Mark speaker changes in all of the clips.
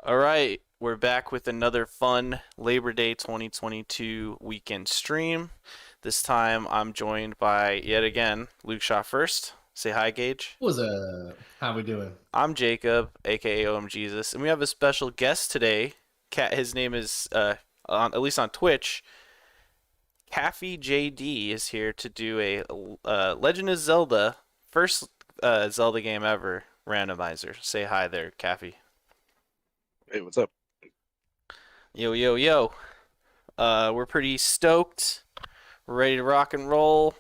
Speaker 1: All right, we're back with another fun Labor Day 2022 weekend stream. This time I'm joined by, yet again, Luke Shot first. Say hi, Gage.
Speaker 2: What's how we doing?
Speaker 1: I'm Jacob, aka OM Jesus, and we have a special guest today. His name is, at least on Twitch, CaffyJD is here to do a Legend of Zelda, first Zelda game ever, randomizer. Say hi there, Caffy.
Speaker 3: Hey, what's up?
Speaker 1: Yo, yo, yo. We're pretty stoked. We're ready to rock and roll.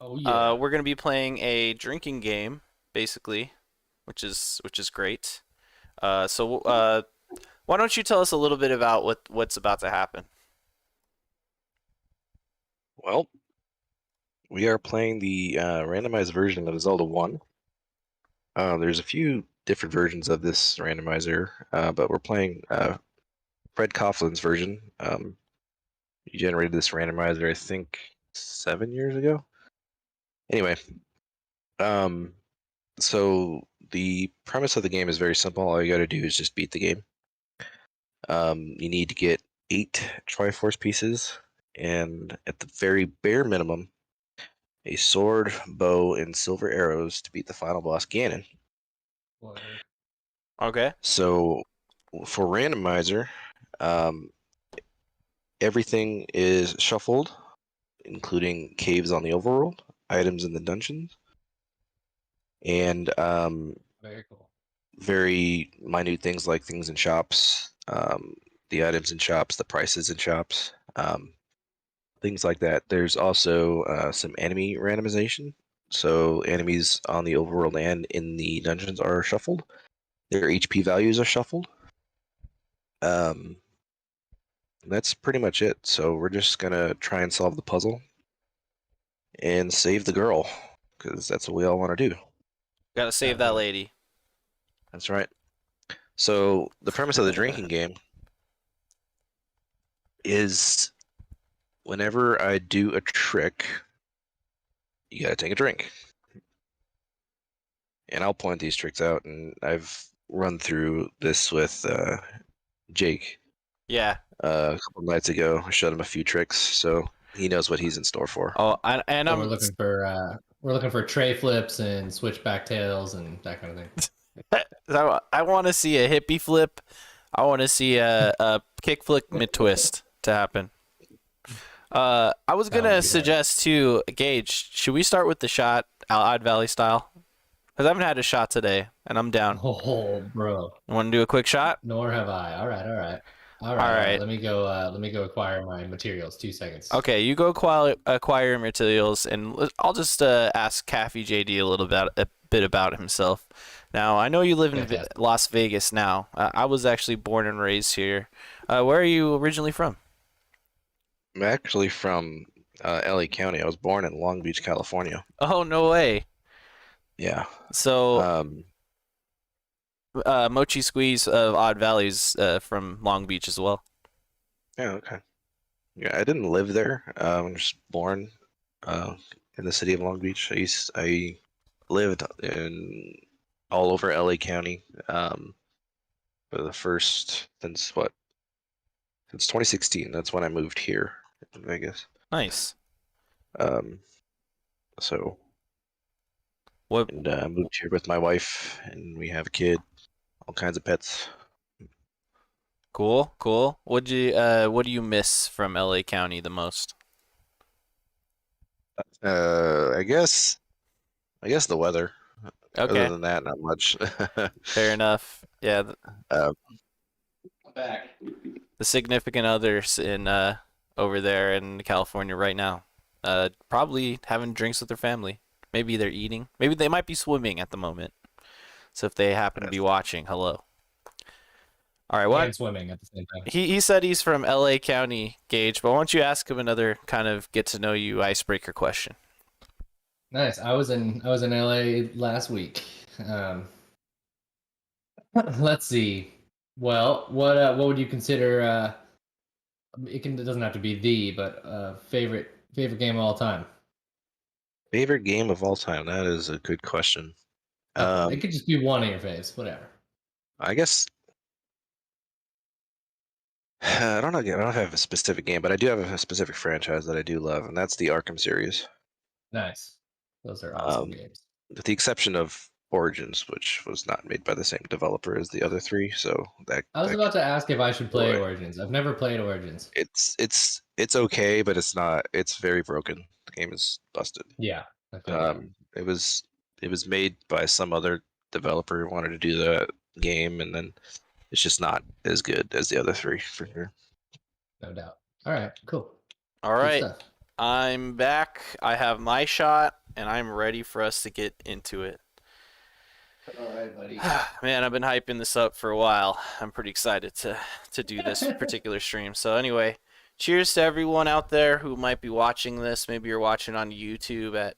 Speaker 2: Oh yeah.
Speaker 1: We're gonna be playing a drinking game, basically, which is great. So why don't you tell us a little bit about what's about to happen?
Speaker 3: Well, we are playing the randomized version of Zelda 1. There's a few different versions of this randomizer, but we're playing Fred Coughlin's version. He generated this randomizer, I think, 7 years ago. Anyway, so the premise of the game is very simple. All you got to do is just beat the game. You need to get 8 Triforce pieces, and at the very bare minimum, a sword, bow, and silver arrows to beat the final boss, Ganon.
Speaker 1: Okay.
Speaker 3: So, for randomizer, everything is shuffled, including caves on the overworld, items in the dungeons, and
Speaker 2: Very cool.
Speaker 3: very minute things like things in shops, the items in shops, the prices in shops, things like that. There's also some enemy randomization. So enemies on the overworld and in the dungeons are shuffled. Their HP values are shuffled. That's pretty much it. So we're just gonna try and solve the puzzle and save the girl, because that's what we all want to do.
Speaker 1: Gotta save that lady.
Speaker 3: That's right. So the premise of the drinking game is whenever I do a trick, you gotta take a drink. And I'll point these tricks out, and I've run through this with Jake.
Speaker 1: Yeah.
Speaker 3: A couple nights ago, I showed him a few tricks, so he knows what he's in store for.
Speaker 1: Oh, and
Speaker 2: So
Speaker 1: I'm
Speaker 2: we're looking for tray flips and switchback tails and that kind of thing.
Speaker 1: I want to see a hippie flip. I want to see a kick flip mid twist to happen. I was gonna suggest too, Gage. Should we start with the shot, Odd Valley style? Because I haven't had a shot today, and I'm down.
Speaker 2: Oh, bro.
Speaker 1: Want to do a quick shot?
Speaker 2: Nor have I. All right. Let me go acquire my materials. 2 seconds.
Speaker 1: Okay, you go acquire your materials, and I'll just ask CaffyJD a bit about himself. Now, I know you live in Las Vegas now. I was actually born and raised here. Where are you originally from?
Speaker 3: I'm actually from LA County. I was born in Long Beach, California.
Speaker 1: Oh, no way.
Speaker 3: Yeah.
Speaker 1: So, Mochi Squeeze of Odd Valley's from Long Beach as well.
Speaker 3: Yeah, okay. Yeah, I didn't live there. I'm just born in the city of Long Beach. I lived in all over LA County for the first since 2016. That's when I moved here in Vegas.
Speaker 1: Nice.
Speaker 3: So
Speaker 1: what?
Speaker 3: And I moved here with my wife, and we have a kid, all kinds of pets.
Speaker 1: Cool. What do you miss from LA County the most?
Speaker 3: I guess the weather.
Speaker 1: Okay.
Speaker 3: Other than that, not much.
Speaker 1: Fair enough. Yeah.
Speaker 2: I'm back.
Speaker 1: The significant others in over there in California right now, probably having drinks with their family. Maybe they're eating. Maybe they might be swimming at the moment. So if they happen to be watching, hello. All right, what?
Speaker 2: And swimming at the same time.
Speaker 1: He said he's from LA County, Gage, but why don't you ask him another kind of get to know you icebreaker question?
Speaker 2: Nice. I was in LA last week. Let's see. Well, what would you consider? It doesn't have to be but favorite game of all time.
Speaker 3: Favorite game of all time? That is a good question.
Speaker 2: It could just be one of your faves, whatever.
Speaker 3: I guess I don't know. I don't have a specific game, but I do have a specific franchise that I do love, and that's the Arkham series.
Speaker 2: Nice. Those are awesome
Speaker 3: Um,
Speaker 2: games.
Speaker 3: with the exception of Origins, which was not made by the same developer as the other three, so
Speaker 2: I was
Speaker 3: that
Speaker 2: about to ask if I should play
Speaker 3: boy,
Speaker 2: Origins. I've never played Origins.
Speaker 3: it's okay, but it's not. It's very broken. The game is busted.
Speaker 2: Yeah, I feel that.
Speaker 3: It was made by some other developer who wanted to do the game, and then it's just not as good as the other three for sure.
Speaker 2: No doubt. All right, cool.
Speaker 1: All
Speaker 2: Good
Speaker 1: right,
Speaker 2: stuff.
Speaker 1: I'm back. I have my shot, and I'm ready for us to get into it.
Speaker 2: All right, buddy.
Speaker 1: Man, I've been hyping this up for a while. I'm pretty excited to do this particular stream. So anyway, cheers to everyone out there who might be watching this. Maybe you're watching on YouTube at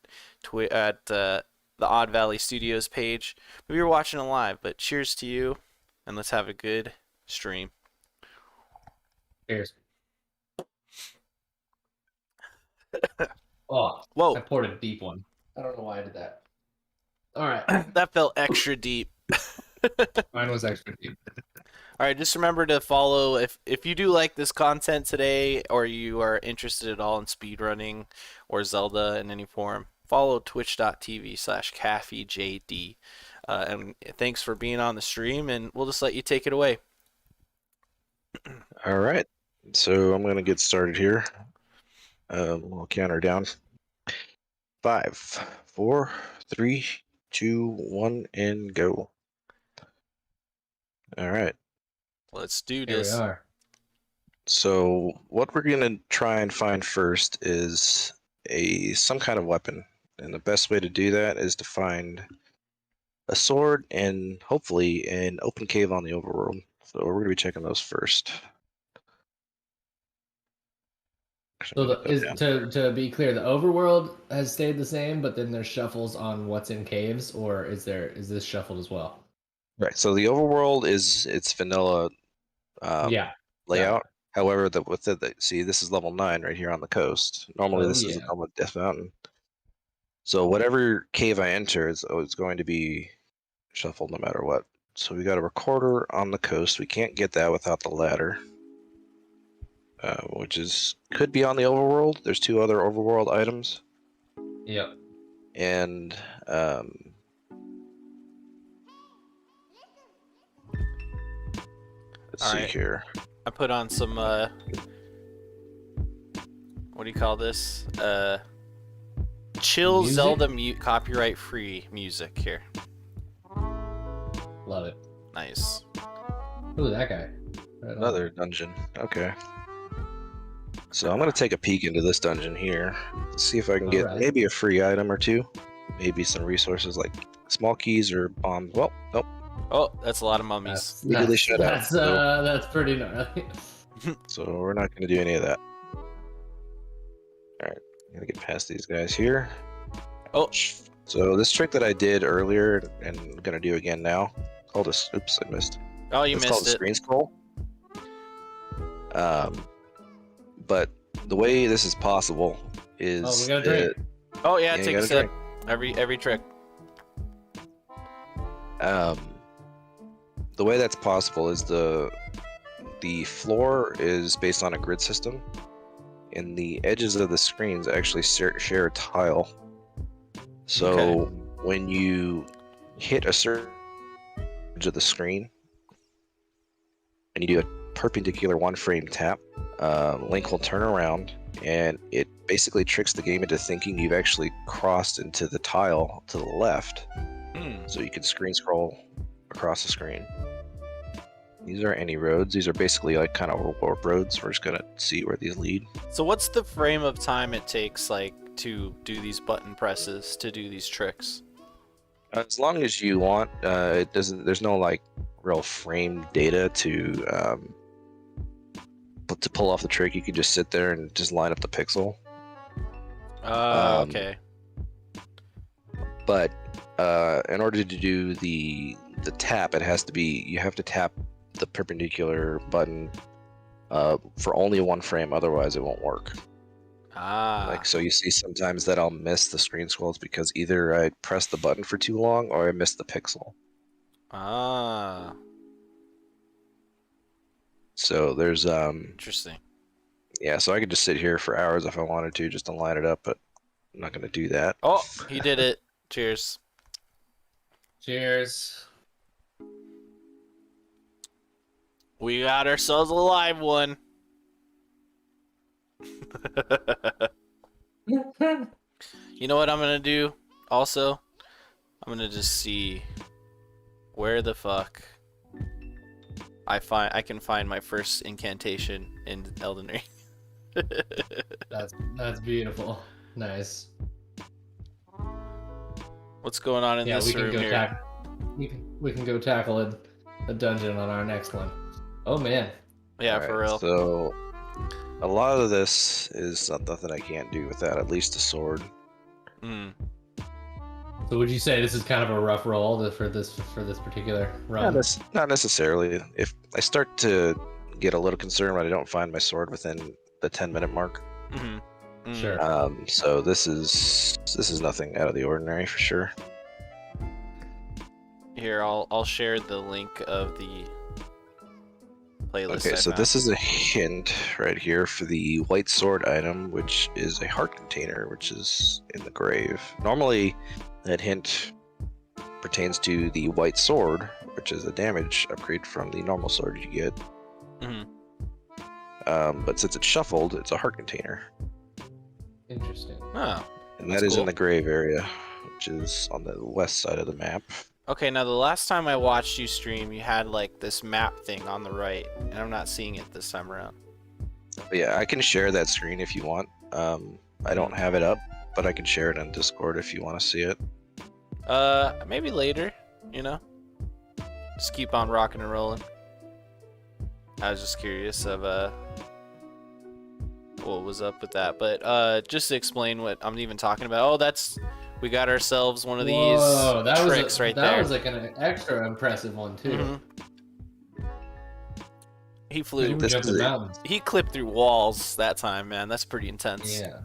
Speaker 1: the Odd Valley Studios page. Maybe you're watching it live, but cheers to you, and let's have a good stream.
Speaker 2: Cheers. Oh,
Speaker 1: Whoa,
Speaker 2: I poured a deep one. I don't know why I did that. All right.
Speaker 1: that felt extra deep.
Speaker 2: Mine was extra deep.
Speaker 1: All right, just remember to follow if you do like this content today, or you are interested at all in speedrunning or Zelda in any form. Follow twitch.tv/CaffyJD. And thanks for being on the stream, and we'll just let you take it away.
Speaker 3: All right, so I'm gonna get started here. We'll count her down. 5, 4, 3, 2, 1, and go. All right.
Speaker 1: Let's do
Speaker 2: Here
Speaker 1: this.
Speaker 2: we are.
Speaker 3: So what we're gonna try and find first is some kind of weapon, and the best way to do that is to find a sword and hopefully an open cave on the overworld. So we're gonna be checking those first.
Speaker 2: So to be clear, the overworld has stayed the same, but then there's shuffles on what's in caves, or is this shuffled as well?
Speaker 3: Right. So the overworld it's vanilla
Speaker 2: Yeah.
Speaker 3: layout. However, see, this is level 9 right here on the coast. Normally,
Speaker 2: Oh,
Speaker 3: this is a
Speaker 2: yeah.
Speaker 3: normal Death Mountain. So whatever cave I enter is going to be shuffled no matter what. So we got a recorder on the coast. We can't get that without the ladder, which could be on the overworld. There's 2 other overworld items,
Speaker 2: Yep.
Speaker 3: and let's
Speaker 1: All
Speaker 3: see
Speaker 1: right.
Speaker 3: here.
Speaker 1: I put on some what do you call this? Chill
Speaker 2: Music?
Speaker 1: Zelda copyright free music here.
Speaker 2: Love it.
Speaker 1: Nice.
Speaker 2: Ooh, that guy. Right on.
Speaker 3: Another dungeon. Okay. So I'm gonna take a peek into this dungeon here. See if I can get
Speaker 2: Alright.
Speaker 3: maybe a free item or 2, maybe some resources like small keys or bombs. Well, nope.
Speaker 1: Oh, that's a lot of mummies.
Speaker 3: Legally shut up.
Speaker 2: That's pretty gnarly.
Speaker 3: So we're not gonna do any of that. All right, I'm gonna get past these guys here.
Speaker 1: Oh,
Speaker 3: So this trick that I did earlier and I'm gonna do again now. Called a oops, I missed.
Speaker 1: oh, you
Speaker 3: It's called a
Speaker 1: missed it.
Speaker 3: screen scroll. But the way this is possible is
Speaker 2: Oh, we got a drink.
Speaker 1: Oh yeah,
Speaker 3: you
Speaker 1: take a
Speaker 3: gotta
Speaker 1: sip. Every trick.
Speaker 3: The way that's possible is the floor is based on a grid system, and the edges of the screens actually share a tile. So
Speaker 1: Okay.
Speaker 3: when you hit a certain edge of the screen and you do a perpendicular 1-frame tap, Link will turn around, and it basically tricks the game into thinking you've actually crossed into the tile to the left, so you can screen scroll across the screen. These aren't any roads. These are basically like kind of warp roads. We're just gonna see where these lead.
Speaker 1: So what's the frame of time it takes, like, to do these button presses, to do these tricks?
Speaker 3: As long as you want, it doesn't. There's no like real frame data to pull off the trick. You can just sit there and just line up the pixel.
Speaker 1: Okay.
Speaker 3: But in order to do the tap, you have to tap the perpendicular button for only 1 frame. Otherwise, it won't work. Like, so you see sometimes that I'll miss the screen scrolls because either I pressed the button for too long or I missed the pixel. So there's
Speaker 1: Interesting.
Speaker 3: yeah, so I could just sit here for hours if I wanted to just to line it up, but I'm not gonna do that.
Speaker 1: Oh, he did it. Cheers.
Speaker 2: Cheers.
Speaker 1: We got ourselves a live one. You know what I'm gonna do? Also, I'm gonna just see where the fuck I can find my first incantation in Elden Ring.
Speaker 2: That's beautiful. Nice.
Speaker 1: What's going on in
Speaker 2: Yeah,
Speaker 1: this room here?
Speaker 2: We can go tackle a dungeon on our next one. Oh man.
Speaker 1: Yeah,
Speaker 3: Alright,
Speaker 1: for real.
Speaker 3: So a lot of this is nothing I can't do without at least a sword.
Speaker 1: Mm.
Speaker 2: So would you say this is kind of a rough roll for this particular run?
Speaker 3: Not necessarily. If I start to get a little concerned when I don't find my sword within the 10-minute mark.
Speaker 1: Mm-hmm. Mm.
Speaker 2: Sure.
Speaker 3: So this is nothing out of the ordinary for sure.
Speaker 1: Here, I'll share the link of the playlist.
Speaker 3: Okay, so this is a hint right here for the white sword item, which is a heart container, which is in the grave. Normally, that hint pertains to the white sword, which is a damage upgrade from the normal sword you get.
Speaker 1: Mm-hmm.
Speaker 3: But since it's shuffled, it's a heart container.
Speaker 2: Interesting.
Speaker 1: Oh.
Speaker 3: And
Speaker 1: That's
Speaker 3: that is
Speaker 1: cool.
Speaker 3: in the grave area, which is on the west side of the map.
Speaker 1: Okay, now the last time I watched you stream, you had like this map thing on the right, and I'm not seeing it this time around.
Speaker 3: But yeah, I can share that screen if you want. I don't have it up, but I can share it on Discord if you want to see it.
Speaker 1: Maybe later, you know? Just keep on rocking and rolling. I was just curious of, what was up with that. But, just to explain what I'm even talking about. Oh, we got ourselves one of these tricks right there.
Speaker 2: That was like an extra impressive one, too.
Speaker 1: Mm-hmm. He flew.
Speaker 3: This
Speaker 2: Jumped
Speaker 3: is
Speaker 2: the
Speaker 3: it.
Speaker 2: mountains.
Speaker 1: He clipped through walls that time, man. That's pretty intense.
Speaker 2: Yeah.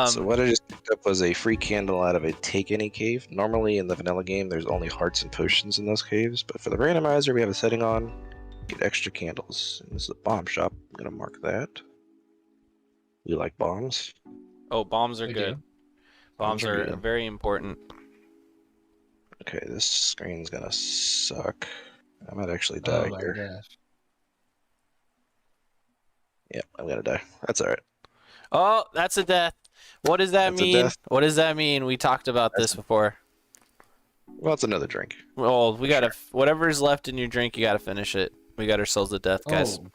Speaker 3: So what I just picked up was a free candle out of a Take Any cave. Normally in the vanilla game, there's only hearts and potions in those caves, but for the randomizer, we have a setting on, get extra candles. And this is a bomb shop. I'm gonna mark that. We like bombs.
Speaker 1: Oh, bombs are
Speaker 2: We
Speaker 1: good.
Speaker 2: do.
Speaker 1: Bombs are
Speaker 3: good.
Speaker 1: very important.
Speaker 3: Okay, this screen's gonna suck. I might actually
Speaker 2: Oh
Speaker 3: die
Speaker 2: my
Speaker 3: here.
Speaker 2: gosh.
Speaker 3: Yep, I'm gonna die. That's alright.
Speaker 1: Oh, that's a death. What does that
Speaker 3: That's a
Speaker 1: mean?
Speaker 3: death.
Speaker 1: What does that mean? We talked about this before.
Speaker 3: Well, it's another drink.
Speaker 1: Well, we gotta whatever's left in your drink, you gotta finish it. We got ourselves a death, guys.
Speaker 2: Oh,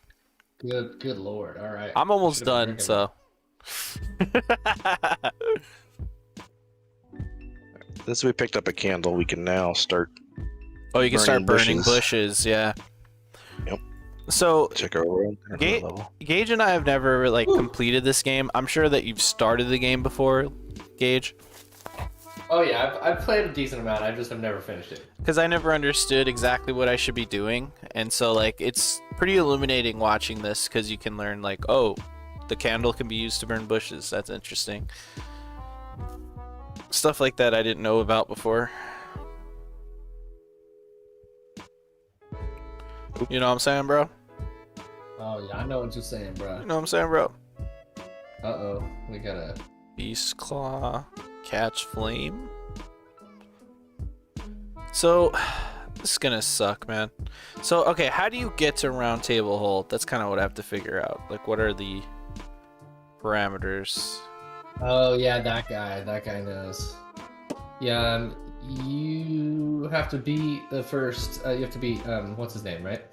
Speaker 2: good lord. All right.
Speaker 1: I'm almost
Speaker 2: Should've been
Speaker 1: done,
Speaker 2: drinking
Speaker 1: so.
Speaker 3: Since we picked up a candle, we can now start
Speaker 1: Oh, you can start burning
Speaker 3: bushes.
Speaker 1: bushes, yeah.
Speaker 3: Yep.
Speaker 1: So
Speaker 3: check our world level.
Speaker 1: Gage and I have never like completed this game. I'm sure that you've started the game before, Gage.
Speaker 2: Oh yeah, I've played a decent amount. I just have never finished it.
Speaker 1: Because I never understood exactly what I should be doing, and so like it's pretty illuminating watching this because you can learn like, oh, the candle can be used to burn bushes. That's interesting. Stuff like that I didn't know about before. You know what I'm saying, bro?
Speaker 2: Oh yeah, I know what you're saying, bro.
Speaker 1: You know what I'm saying, bro?
Speaker 2: Uh-oh, we gotta...
Speaker 1: Beast Claw, Catch Flame. So, this is gonna suck, man. So, okay, how do you get to Round Table Hold? That's kind of what I have to figure out. Like, what are the parameters?
Speaker 2: Oh yeah, that guy knows. Yeah, you have to beat the first, you have to beat, what's his name, right?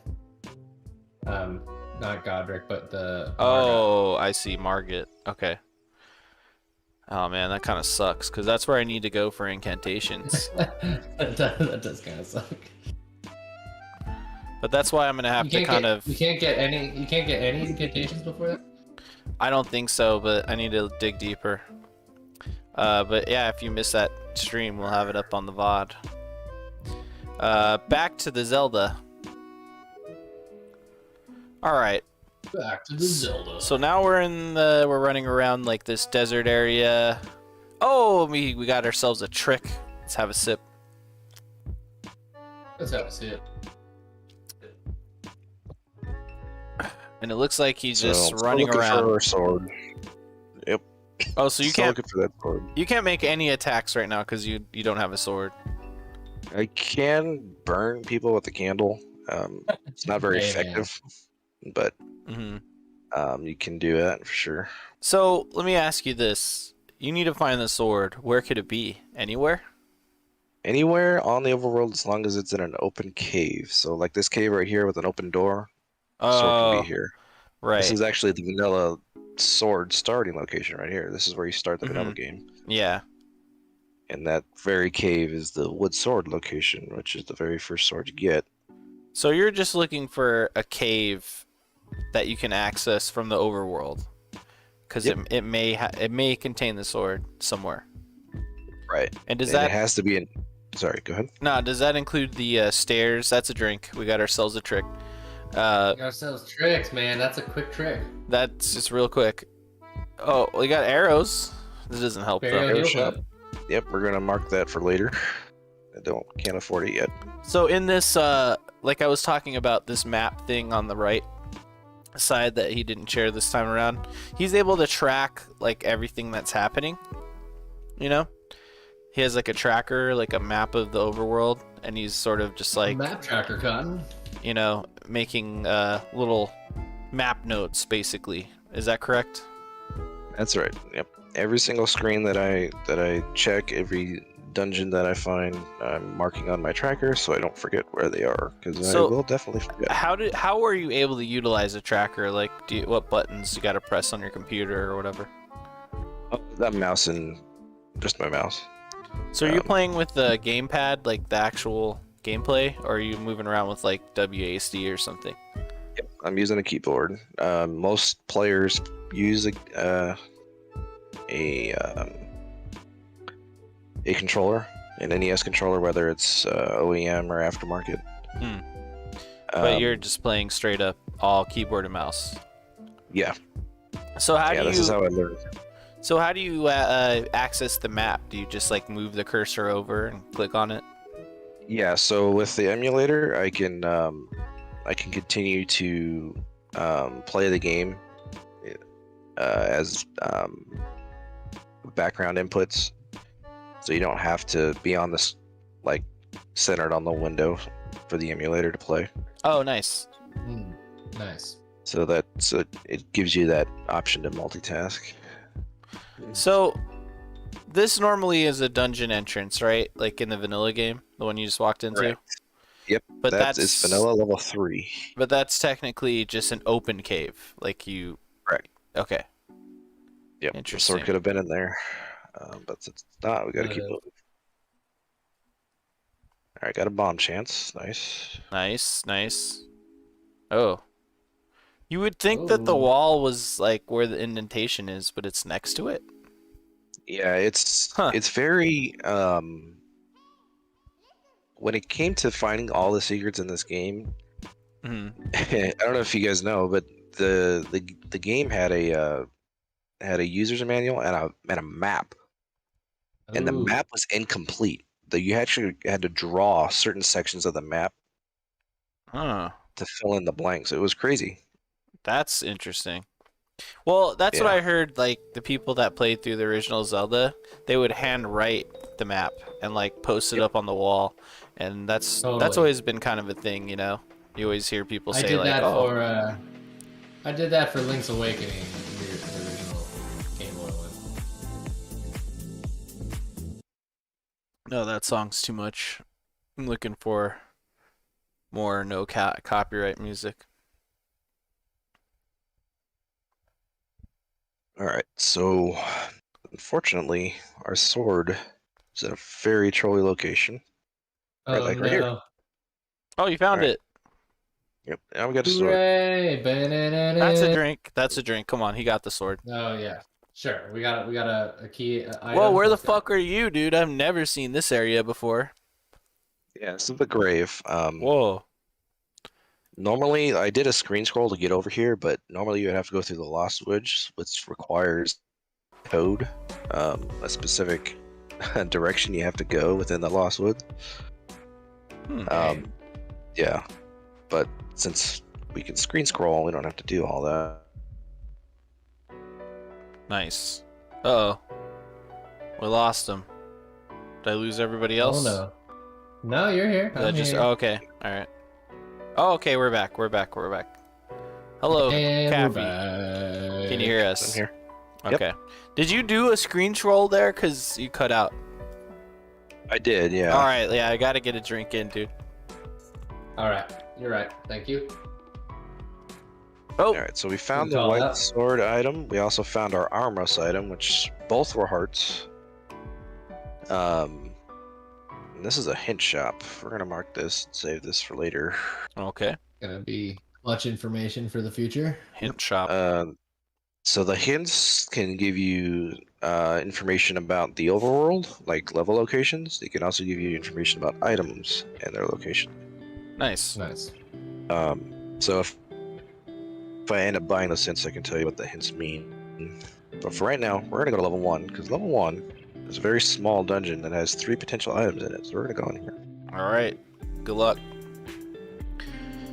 Speaker 2: Not Godric, but the...
Speaker 1: Oh, I see, Margit. Okay. Oh man, that kind of sucks, because that's where I need to go for incantations.
Speaker 2: that does kind of suck.
Speaker 1: But that's why I'm gonna have to kind of...
Speaker 2: You can't get any incantations before that?
Speaker 1: I don't think so, but I need to dig deeper. But yeah, if you miss that stream, we'll have it up on the VOD. Back to the Zelda. Alright.
Speaker 2: Back to the Zelda.
Speaker 1: So now we're running around like this desert area. Oh, we got ourselves a trick. Let's have a sip.
Speaker 2: Let's have a sip.
Speaker 1: And it looks like he's
Speaker 3: So
Speaker 1: just
Speaker 3: I'm still
Speaker 1: running
Speaker 3: looking
Speaker 1: around.
Speaker 3: for a sword. Yep.
Speaker 1: Oh, so you
Speaker 3: Still
Speaker 1: can't
Speaker 3: looking for that sword.
Speaker 1: you can't make any attacks right now because you don't have a sword.
Speaker 3: I can burn people with a candle. It's not very
Speaker 2: Hey, man.
Speaker 3: effective, but
Speaker 1: Hmm.
Speaker 3: you can do that for sure.
Speaker 1: So let me ask you this: you need to find the sword. Where could it be? Anywhere?
Speaker 3: Anywhere on the overworld, as long as it's in an open cave. So like this cave right here with an open door, sword can be
Speaker 1: Oh,
Speaker 3: here. This
Speaker 1: right.
Speaker 3: is actually the vanilla sword starting location right here. This is where you start the vanilla game.
Speaker 1: Yeah.
Speaker 3: And that very cave is the wood sword location, which is the very first sword you get.
Speaker 1: So you're just looking for a cave that you can access from the overworld, because
Speaker 3: Yep.
Speaker 1: it may contain the sword somewhere.
Speaker 3: Right.
Speaker 1: And does
Speaker 3: And
Speaker 1: that
Speaker 3: it has to be in. Sorry, go ahead.
Speaker 1: does that include the stairs? That's a drink. We got ourselves a trick.
Speaker 2: We got ourselves tricks, man. That's a quick trick.
Speaker 1: That's just real quick. Oh, we got arrows. This doesn't help
Speaker 2: Burial
Speaker 1: though.
Speaker 2: heal
Speaker 3: shop.
Speaker 2: clip.
Speaker 3: Yep, we're gonna mark that for later. Can't afford it yet.
Speaker 1: So in this, like I was talking about, this map thing on the right side that he didn't share this time around, he's able to track like everything that's happening. You know, he has like a tracker, like a map of the overworld, and he's sort of just like,
Speaker 2: Map tracker, Cotton.
Speaker 1: you know, making little map notes basically. Is that correct?
Speaker 3: That's right. Yep. Every single screen that I check, every dungeon that I find, I'm marking on my tracker so I don't forget where they are, because
Speaker 1: So-
Speaker 3: I will definitely forget.
Speaker 1: How are you able to utilize a tracker? Like, what buttons you got to press on your computer or whatever?
Speaker 3: Oh, that mouse and just my mouse.
Speaker 1: So are you playing with the gamepad, like the actual gameplay, or are you moving around with like WASD or something?
Speaker 3: Yep, I'm using a keyboard. Most players use a controller, an NES controller, whether it's OEM or aftermarket.
Speaker 1: But you're just playing straight up all keyboard and mouse.
Speaker 3: Yeah.
Speaker 1: So how do
Speaker 3: This
Speaker 1: you
Speaker 3: is how I learned.
Speaker 1: so how do you access the map? Do you just like move the cursor over and click on it?
Speaker 3: Yeah, so with the emulator, I can continue to play the game as background inputs, so you don't have to be on this like centered on the window for the emulator to play.
Speaker 1: Oh, nice.
Speaker 2: Nice.
Speaker 3: So it gives you that option to multitask.
Speaker 1: So this normally is a dungeon entrance, right? Like in the vanilla game, the one you just walked into.
Speaker 3: Right. Yep,
Speaker 1: But
Speaker 3: it's vanilla level 3.
Speaker 1: But that's technically just an open cave, like you.
Speaker 3: Right.
Speaker 1: Okay.
Speaker 3: Yep, the
Speaker 1: Interesting.
Speaker 3: sword could have been in there, but it's not. We gotta keep moving. All right, got a bomb chance. Nice.
Speaker 1: Nice. Oh. You would think that the
Speaker 2: Ooh.
Speaker 1: wall was like where the indentation is, but it's next to it.
Speaker 3: Yeah, it's
Speaker 1: Huh.
Speaker 3: it's very when it came to finding all the secrets in this game,
Speaker 1: Hmm.
Speaker 3: I don't know if you guys know, but the game had a user's manual and a map, and the
Speaker 2: Ooh.
Speaker 3: map was incomplete. You actually had to draw certain sections of the map
Speaker 1: Huh.
Speaker 3: to fill in the blanks. It was crazy.
Speaker 1: That's interesting. Well, that's what
Speaker 3: Yeah.
Speaker 1: I heard. Like the people that played through the original Zelda, they would hand write the map and like post it up on the wall, and that's
Speaker 2: Totally.
Speaker 1: always been kind of a thing, you know. You always hear people
Speaker 2: I
Speaker 1: say
Speaker 2: did
Speaker 1: like,
Speaker 2: that
Speaker 1: "Oh,
Speaker 2: for I did that for Link's Awakening, the original Game Boy one.
Speaker 1: no, that song's too much. I'm looking for more no copyright music."
Speaker 3: All right, so unfortunately, our sword is at a very trolly location. Right,
Speaker 2: Oh
Speaker 3: like
Speaker 2: no!
Speaker 3: right here.
Speaker 1: Oh, you found
Speaker 3: Alright.
Speaker 1: it.
Speaker 3: Yep, now we got a sword.
Speaker 2: Hooray!
Speaker 1: That's a drink. That's a drink. Come on, he got the sword.
Speaker 2: Oh yeah, sure. We got a key. Item.
Speaker 1: Whoa, where the
Speaker 2: Let's go.
Speaker 1: fuck are you, dude? I've never seen this area before.
Speaker 3: Yeah, this is the grave.
Speaker 1: Whoa.
Speaker 3: Normally, I did a screen scroll to get over here, but normally you would have to go through the Lost Woods, which requires code, a specific direction you have to go within the Lost Woods.
Speaker 1: Hmm.
Speaker 3: Yeah, but since we can screen scroll. We don't have to do all that.
Speaker 1: Nice. Uh-oh. We lost him. Did I lose everybody else?
Speaker 2: Oh no. No, you're here. I'm here.
Speaker 1: Oh, okay. All right. Oh, okay. We're back. Hello,
Speaker 2: And
Speaker 1: Caffy.
Speaker 2: we're back.
Speaker 1: Can you hear us?
Speaker 3: I'm here.
Speaker 1: Okay. Did you do a screen scroll there? Cause you cut out.
Speaker 3: I did, yeah.
Speaker 1: All right. Yeah, I gotta get a drink in, dude.
Speaker 2: All right. You're right. Thank you.
Speaker 1: Oh.
Speaker 3: All right, so we found
Speaker 2: Good
Speaker 3: the
Speaker 2: call
Speaker 3: white
Speaker 2: out.
Speaker 3: sword item. We also found our armrest item, which both were hearts. And this is a hint shop. We're gonna mark this and save this for later.
Speaker 1: Okay.
Speaker 2: Gonna be much information for the future.
Speaker 1: Hint shop.
Speaker 3: So the hints can give you information about the overworld, like level locations. They can also give you information about items and their location.
Speaker 1: Nice.
Speaker 2: Nice.
Speaker 3: So if I end up buying those hints, I can tell you what the hints mean. But for right now, we're gonna go to level 1, because level 1 is a very small dungeon that has 3 potential items in it. So we're gonna go in here.
Speaker 1: All right. Good luck.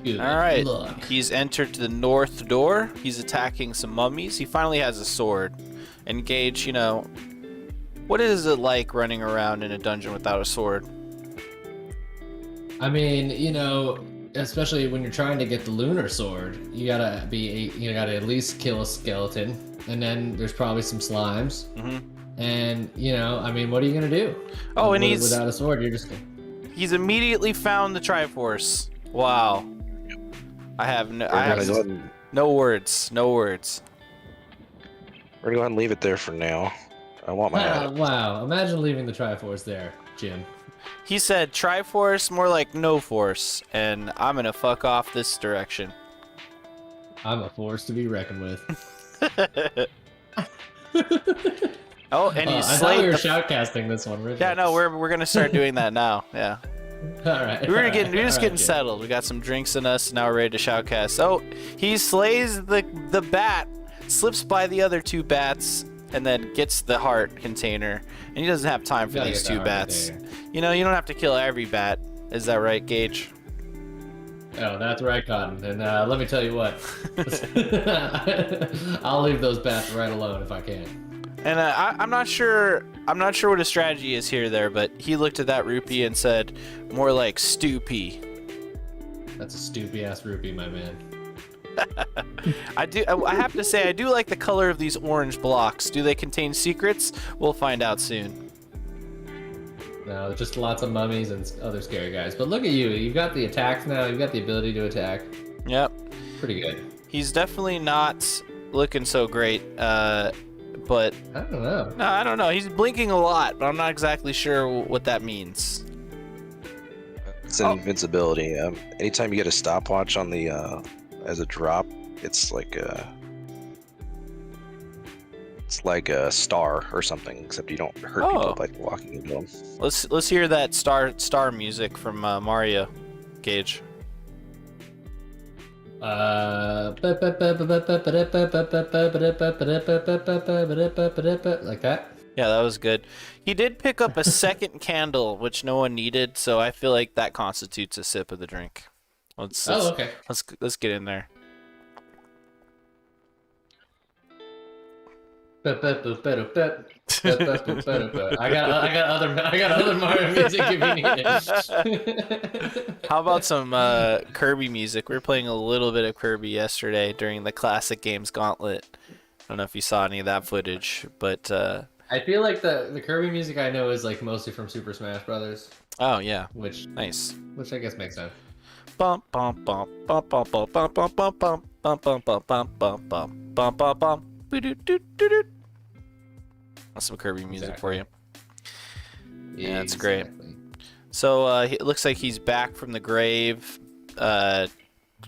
Speaker 2: Good
Speaker 1: All right.
Speaker 2: luck.
Speaker 1: He's entered the north door. He's attacking some mummies. He finally has a sword. And Gage, you know, what is it like running around in a dungeon without a sword?
Speaker 2: I mean, you know, especially when you're trying to get the lunar sword, you gotta at least kill a skeleton, and then there's probably some slimes.
Speaker 1: Mm-hmm.
Speaker 2: And you know, I mean, what are you gonna do?
Speaker 1: Oh, and
Speaker 2: without a sword, you're just.
Speaker 1: He's immediately found the Triforce. Wow. I have no. I have
Speaker 3: Go ahead and,
Speaker 1: no words. No words.
Speaker 3: we're gonna go ahead and leave it there for now. I want my item.
Speaker 2: Wow! Imagine leaving the Triforce there, Jim.
Speaker 1: He said Triforce, more like no force, and I'm gonna fuck off this direction.
Speaker 2: I'm a force to be reckoned with.
Speaker 1: Oh, and he
Speaker 2: I thought
Speaker 1: slayed
Speaker 2: we were
Speaker 1: the.
Speaker 2: shoutcasting this one. Originally.
Speaker 1: Yeah, no, we're gonna start doing that now. Yeah.
Speaker 2: All right.
Speaker 1: We're
Speaker 2: all
Speaker 1: just
Speaker 2: right,
Speaker 1: getting
Speaker 2: Jim.
Speaker 1: settled. We got some drinks in us. Now we're ready to shoutcast. Oh, he slays the bat, slips by the other 2 bats, and then gets the heart container. And he doesn't have time for
Speaker 2: Gotta
Speaker 1: these
Speaker 2: get the
Speaker 1: 2
Speaker 2: heart
Speaker 1: bats.
Speaker 2: container.
Speaker 1: You know, you don't have to kill every bat. Is that right, Gage?
Speaker 2: Oh, that's right, Cotton. And let me tell you what. I'll leave those bats right alone if I can.
Speaker 1: And I'm not sure. I'm not sure what his strategy is here, there, but he looked at that rupee and said, more like stoopy.
Speaker 2: That's a stupid ass rupee, my man.
Speaker 1: I have to say, I do like the color of these orange blocks. Do they contain secrets? We'll find out soon.
Speaker 2: No, just lots of mummies and other scary guys. But look at you. You've got the attacks now. You've got the ability to attack.
Speaker 1: Yep.
Speaker 2: Pretty good.
Speaker 1: He's definitely not looking so great. But
Speaker 2: I don't know.
Speaker 1: no, I don't know. He's blinking a lot, but I'm not exactly sure what that means.
Speaker 3: It's an invincibility. Anytime you get a stopwatch on the as a drop, it's like a star or something, except you don't hurt people by walking into them.
Speaker 1: Let's hear that star music from Mario, Gage.
Speaker 2: Like that.
Speaker 1: Yeah, that was good. He did pick up a second candle, which no one needed, so I feel like that constitutes a sip of the drink. Let's
Speaker 2: okay.
Speaker 1: let's get in there.
Speaker 2: I got other Mario music if you need it.
Speaker 1: How about some Kirby music? We were playing a little bit of Kirby yesterday during the Classic Games Gauntlet. I don't know if you saw any of that footage, but
Speaker 2: I feel like the Kirby music I know is like mostly from Super Smash Brothers,
Speaker 1: oh yeah,
Speaker 2: which
Speaker 1: nice.
Speaker 2: I guess makes sense.
Speaker 1: Bum bum bum bum bum bum bum bum bum bum bum bum bum bum bum bum bum bum bum. That's some Kirby music for you. Yeah, it's great. So it looks like he's back from the grave,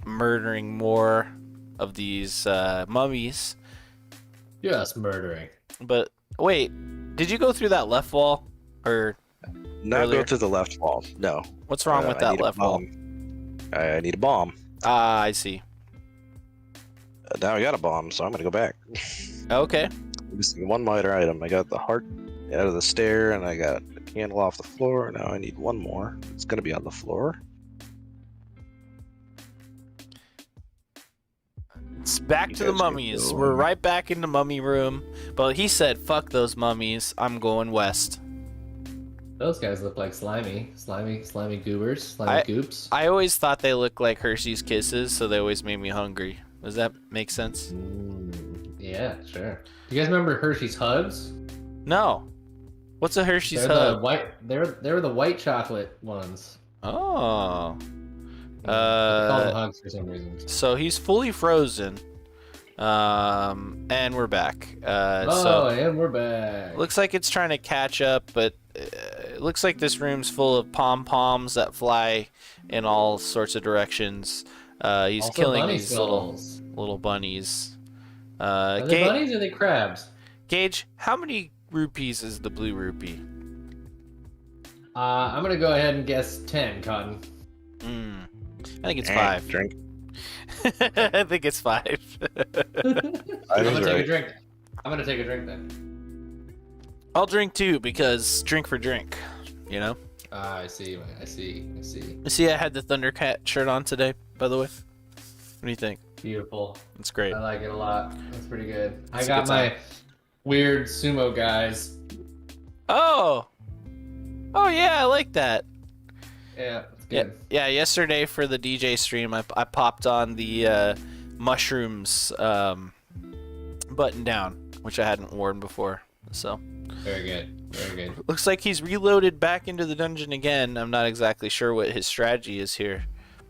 Speaker 1: murdering more of these mummies.
Speaker 2: Just murdering.
Speaker 1: But wait, did you go through that left wall, or
Speaker 3: Not
Speaker 1: earlier?
Speaker 3: go to the left wall. No.
Speaker 1: What's wrong with
Speaker 3: I
Speaker 1: that
Speaker 3: need a
Speaker 1: left wall?
Speaker 3: bomb. I need a bomb.
Speaker 1: Ah, I see.
Speaker 3: Now I got a bomb, so I'm gonna go back.
Speaker 1: Okay.
Speaker 3: I'm missing one minor item. I got the heart out of the stair, and I got the candle off the floor. Now I need one more. It's gonna be on the floor.
Speaker 1: It's back
Speaker 3: You
Speaker 1: to the
Speaker 3: guys can
Speaker 1: mummies.
Speaker 3: go
Speaker 1: We're
Speaker 3: on.
Speaker 1: right back in the mummy room. But he said, fuck those mummies. I'm going west.
Speaker 2: Those guys look like slimy goobers, slimy goops.
Speaker 1: I always thought they looked like Hershey's Kisses, so they always made me hungry. Does that make sense?
Speaker 2: Yeah, sure. Do you guys remember Hershey's Hugs?
Speaker 1: No. What's a Hershey's
Speaker 2: They're
Speaker 1: Hug?
Speaker 2: the white. They were the white chocolate ones.
Speaker 1: Oh.
Speaker 2: They call them Hugs for some reason.
Speaker 1: So he's fully frozen. And we're back.
Speaker 2: And we're back.
Speaker 1: Looks like it's trying to catch up, but it looks like this room's full of pom-poms that fly in all sorts of directions. He's
Speaker 2: Also
Speaker 1: killing
Speaker 2: bunny
Speaker 1: these
Speaker 2: skulls.
Speaker 1: little bunnies.
Speaker 2: Are they bunnies or are they crabs?
Speaker 1: Gage, how many rupees is the blue rupee?
Speaker 2: I'm gonna go ahead and guess 10, Cotton.
Speaker 1: I think it's 5.
Speaker 3: Drink.
Speaker 1: I think it's 5.
Speaker 2: I'm gonna take a drink. I'm gonna take a drink then.
Speaker 1: I'll drink too, because drink for drink, you know?
Speaker 2: I see.
Speaker 1: See, I had the Thundercat shirt on today, by the way. What do you think?
Speaker 2: Beautiful.
Speaker 1: It's great.
Speaker 2: I like it a lot. That's pretty good.
Speaker 1: It's
Speaker 2: I
Speaker 1: a good
Speaker 2: got my weird sumo guys.
Speaker 1: Oh! Oh, yeah, I like that.
Speaker 2: Yeah, it's good.
Speaker 1: Yeah, yesterday for the DJ stream, I popped on the mushrooms button down, which I hadn't worn before. So
Speaker 2: Very good.
Speaker 1: looks like he's reloaded back into the dungeon again. I'm not exactly sure what his strategy is here,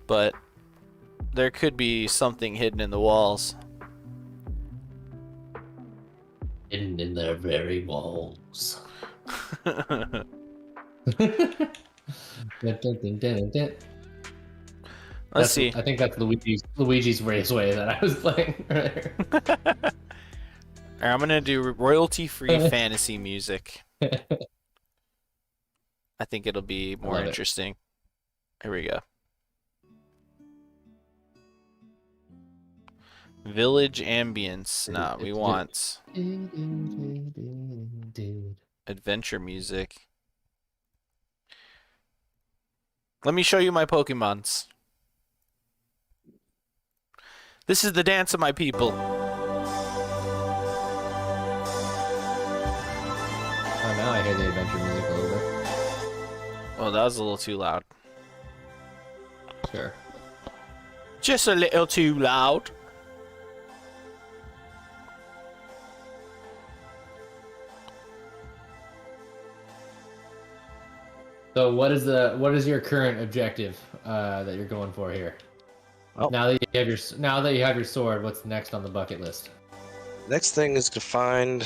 Speaker 1: but there could be something hidden in the walls.
Speaker 2: Hidden in their very walls.
Speaker 1: Let's see.
Speaker 2: I think that's Luigi's Raceway that I was playing earlier.
Speaker 1: Alright, I'm gonna do royalty-free fantasy music. I think it'll be more
Speaker 2: love it.
Speaker 1: interesting. Here we go. Village ambience. Nah, we want adventure music. Let me show you my Pokemons. This is the dance of my people.
Speaker 2: Oh, now I hear the adventure music a little bit.
Speaker 1: Oh, that was a little too loud.
Speaker 2: Sure.
Speaker 1: Just a little too loud.
Speaker 2: So what is your current objective that you're going for here?
Speaker 3: Well,
Speaker 2: Now that you have your sword, what's next on the bucket list?
Speaker 3: next thing is to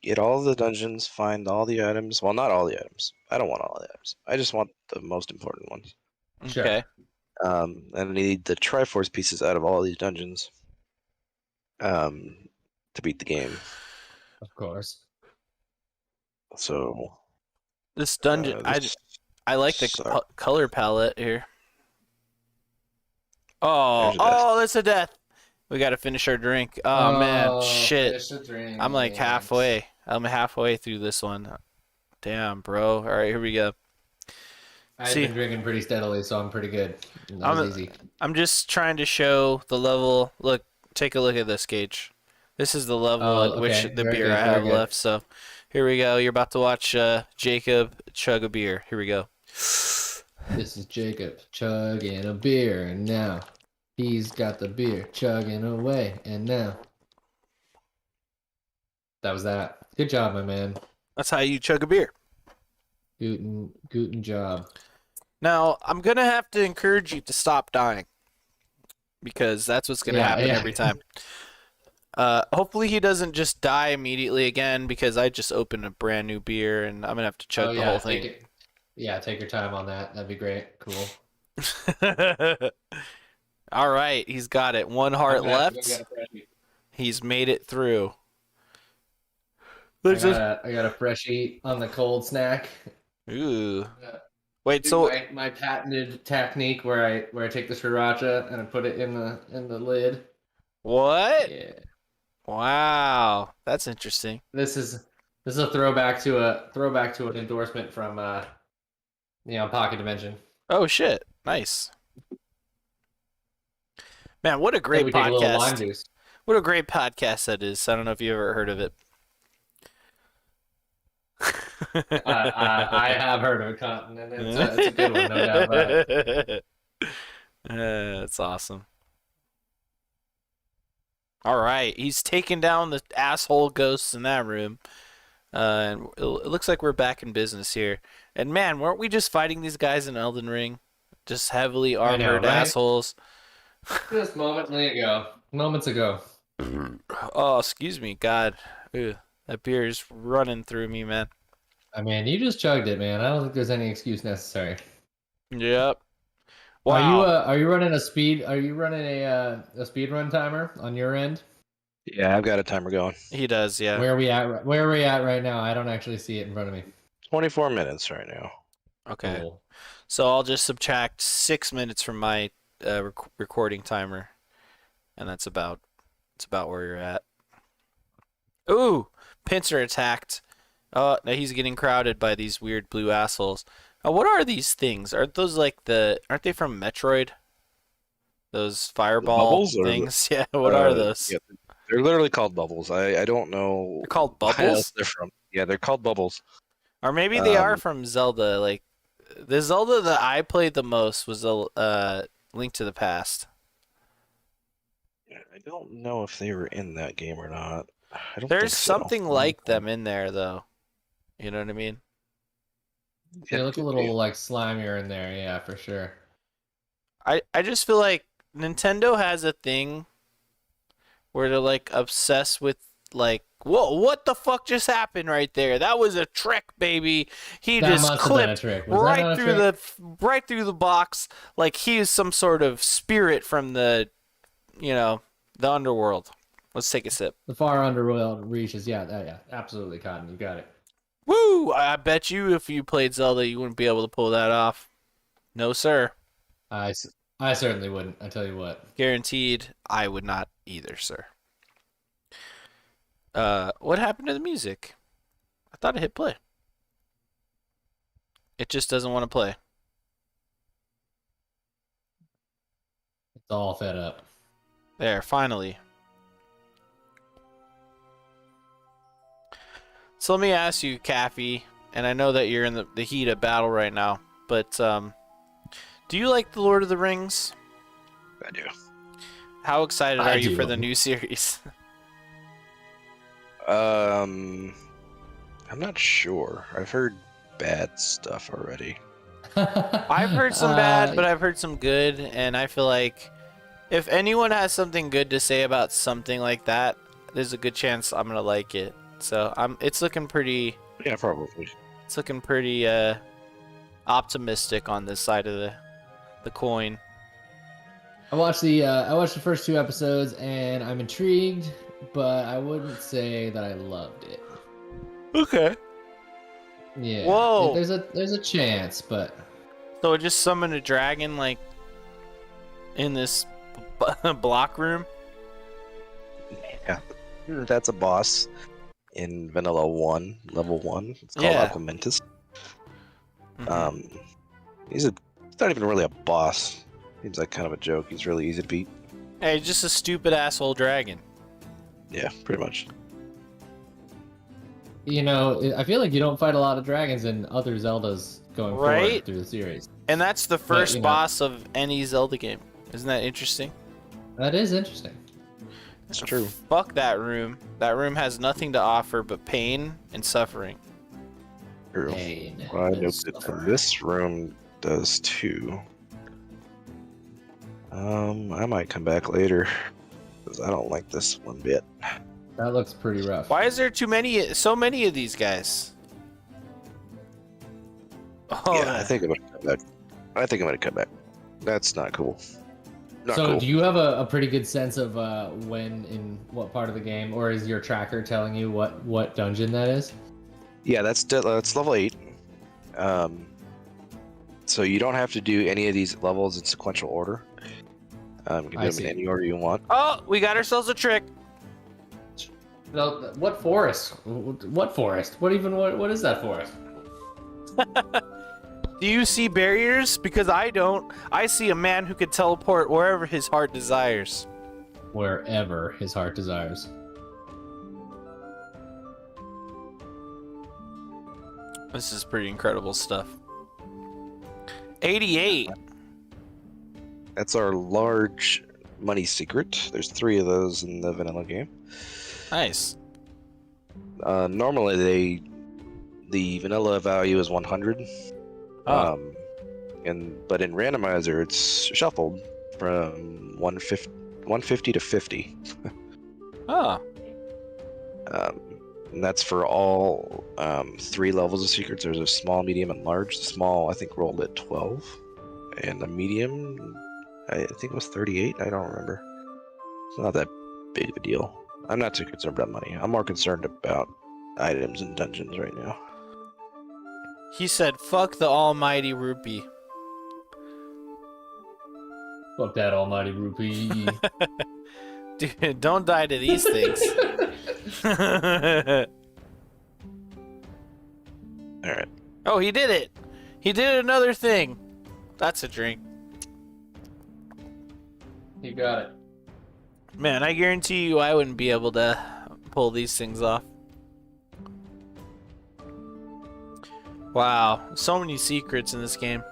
Speaker 3: get all the dungeons, find all the items. Well, not all the items. I don't want all the items. I just want the most important ones.
Speaker 2: Sure.
Speaker 1: Okay.
Speaker 3: And I need the Triforce pieces out of all these dungeons. To beat the game.
Speaker 2: Of course.
Speaker 3: So
Speaker 1: This dungeon, I like the color palette here. Oh, that's a death. We gotta finish our drink. Oh man, shit.
Speaker 2: Finish the drink.
Speaker 1: I'm like halfway. I'm halfway through this one. Damn, bro. All right, here we go.
Speaker 2: I've been drinking pretty steadily, so I'm pretty good. That was easy.
Speaker 1: I'm just trying to show the level. Look, take a look at this, Gage. This is the level at which the beer I have left. So here we go. You're about to watch Jacob chug a beer. Here we go.
Speaker 2: This is Jacob chugging a beer, and now he's got the beer chugging away, and now. That was that. Good job, my man.
Speaker 1: That's how you chug a beer.
Speaker 2: Guten job.
Speaker 1: Now, I'm going to have to encourage you to stop dying. Because that's what's going to happen every time. Hopefully he doesn't just die immediately again, because I just opened a brand new beer, and I'm going to have to chug the whole thing.
Speaker 2: Take your time on that. That'd be great. Cool.
Speaker 1: All right, he's got it. One heart left. He's made it through.
Speaker 2: I got a freshie on the cold snack.
Speaker 1: Ooh. Wait, so
Speaker 2: my patented technique where I take the sriracha and I put it in the lid.
Speaker 1: What?
Speaker 2: Yeah.
Speaker 1: Wow, that's interesting.
Speaker 2: This is a throwback to an endorsement from Pocket Dimension.
Speaker 1: Oh shit, nice. Man, what a great
Speaker 2: we take a little lime
Speaker 1: podcast.
Speaker 2: juice.
Speaker 1: What a great podcast that is. I don't know if you ever heard of it.
Speaker 2: I have heard of Continent. It's a good one, no doubt about it.
Speaker 1: That's awesome. All right, he's taking down the asshole ghosts in that room. And it looks like we're back in business here. And man, weren't we just fighting these guys in Elden Ring? Just heavily armored
Speaker 2: right?
Speaker 1: assholes.
Speaker 2: Just moments ago.
Speaker 1: Oh, excuse me, God. Ew, that beer is running through me, man.
Speaker 2: I mean, you just chugged it, man. I don't think there's any excuse necessary.
Speaker 1: Yep. Wow.
Speaker 2: Are you running a speed? Are you running a speed run timer on your end?
Speaker 3: Yeah, I've got a timer going.
Speaker 1: He does, yeah.
Speaker 2: Where are we at? Where are we at right now? I don't actually see it in front of me.
Speaker 3: 24 minutes right now.
Speaker 1: Okay.
Speaker 2: Cool.
Speaker 1: So I'll just subtract 6 minutes from my recording timer, and that's about where you're at. Ooh, Pincer attacked. Oh, now he's getting crowded by these weird blue assholes. What are these things? Aren't those like aren't they from Metroid? Those fireball things? Yeah, what are those?
Speaker 3: Yeah, they're literally called bubbles. I don't know.
Speaker 1: They're called
Speaker 3: why
Speaker 1: bubbles?
Speaker 3: else they're from. Yeah, they're called bubbles.
Speaker 1: Or maybe they are from Zelda. Like, the Zelda that I played the most was Link to the Past.
Speaker 3: I don't know if they were in that game or not. I don't
Speaker 1: There's
Speaker 3: think so.
Speaker 1: something like them in there, though. You know what I mean?
Speaker 2: They look a little like slimier in there, yeah, for sure.
Speaker 1: I just feel like Nintendo has a thing where they're like obsessed with like, whoa, what the fuck just happened right there? That was a trick, baby. He
Speaker 2: That
Speaker 1: just
Speaker 2: must have been a
Speaker 1: clipped
Speaker 2: trick. Was that not a trick?
Speaker 1: right through the box, like he is some sort of spirit from the underworld. Let's take a sip.
Speaker 2: The far underworld reaches, yeah, absolutely, Cotton, you got it.
Speaker 1: Woo! I bet you if you played Zelda, you wouldn't be able to pull that off. No, sir.
Speaker 2: I certainly wouldn't. I tell you what.
Speaker 1: Guaranteed, I would not either, sir. What happened to the music? I thought it hit play. It just doesn't want to play.
Speaker 2: It's all fed up.
Speaker 1: There, finally. So let me ask you, Caffy, and I know that you're in the heat of battle right now, but do you like The Lord of the Rings?
Speaker 3: I do.
Speaker 1: How excited
Speaker 2: I
Speaker 1: are you
Speaker 2: do.
Speaker 1: for the new series?
Speaker 3: I'm not sure. I've heard bad stuff already.
Speaker 1: I've heard some bad, but I've heard some good, and I feel like if anyone has something good to say about something like that, there's a good chance I'm gonna like it. So it's looking pretty.
Speaker 3: Yeah, probably.
Speaker 1: It's looking pretty optimistic on this side of the coin.
Speaker 2: I watched the first 2 episodes and I'm intrigued, but I wouldn't say that I loved it.
Speaker 1: Okay.
Speaker 2: Yeah.
Speaker 1: Whoa.
Speaker 2: There's a chance, but
Speaker 1: So it just summoned a dragon like in this block room.
Speaker 3: Yeah, that's a boss in Vanilla 1, level 1. It's called
Speaker 1: Yeah.
Speaker 3: Aquamentus.
Speaker 1: Mhm.
Speaker 3: He's not even really a boss. Seems like kind of a joke. He's really easy to beat.
Speaker 1: Hey, just a stupid asshole dragon.
Speaker 3: Yeah, pretty much.
Speaker 2: I feel like you don't fight a lot of dragons in other Zeldas going
Speaker 1: Right?
Speaker 2: forward through the series.
Speaker 1: And that's the first
Speaker 2: you know.
Speaker 1: boss of any Zelda game. Isn't that interesting?
Speaker 2: That is interesting.
Speaker 3: That's true.
Speaker 1: Fuck that room. That room has nothing to offer but pain and suffering.
Speaker 3: True.
Speaker 2: Pain
Speaker 3: Well, I
Speaker 2: and
Speaker 3: know that
Speaker 2: suffering.
Speaker 3: this room does too. I might come back later because I don't like this one bit.
Speaker 2: That looks pretty rough.
Speaker 1: Why is there so many of these guys? Oh,
Speaker 3: Yeah, I think I'm gonna come back. That's not cool. Not
Speaker 2: So
Speaker 3: cool.
Speaker 2: do you have a pretty good sense of when in what part of the game, or is your tracker telling you what dungeon that is?
Speaker 3: Yeah, that's level 8. So you don't have to do any of these levels in sequential order. You can do them in any order you want.
Speaker 1: Oh, we got ourselves a trick.
Speaker 2: No, what forest? What forest? What is that forest?
Speaker 1: Do you see barriers? Because I don't. I see a man who could teleport wherever his heart desires.
Speaker 2: Wherever his heart desires.
Speaker 1: This is pretty incredible stuff. 88.
Speaker 3: That's our large money secret. There's 3 of those in the vanilla game.
Speaker 1: Nice.
Speaker 3: Normally the vanilla value is 100.
Speaker 1: Oh.
Speaker 3: But in randomizer it's shuffled from 150 to 50.
Speaker 1: Oh.
Speaker 3: And that's for all 3 levels of secrets. There's a small, medium, and large. The small, I think, rolled at 12. And the medium, I think, was 38. I don't remember. It's not that big of a deal. I'm not too concerned about money. I'm more concerned about items and dungeons right now.
Speaker 1: He said, fuck the almighty rupee.
Speaker 2: Fuck that almighty rupee.
Speaker 1: Dude, don't die to these things.
Speaker 3: Alright.
Speaker 1: Oh, he did it. He did another thing. That's a drink.
Speaker 2: You got it.
Speaker 1: Man, I guarantee you I wouldn't be able to pull these things off. Wow, so many secrets in this game.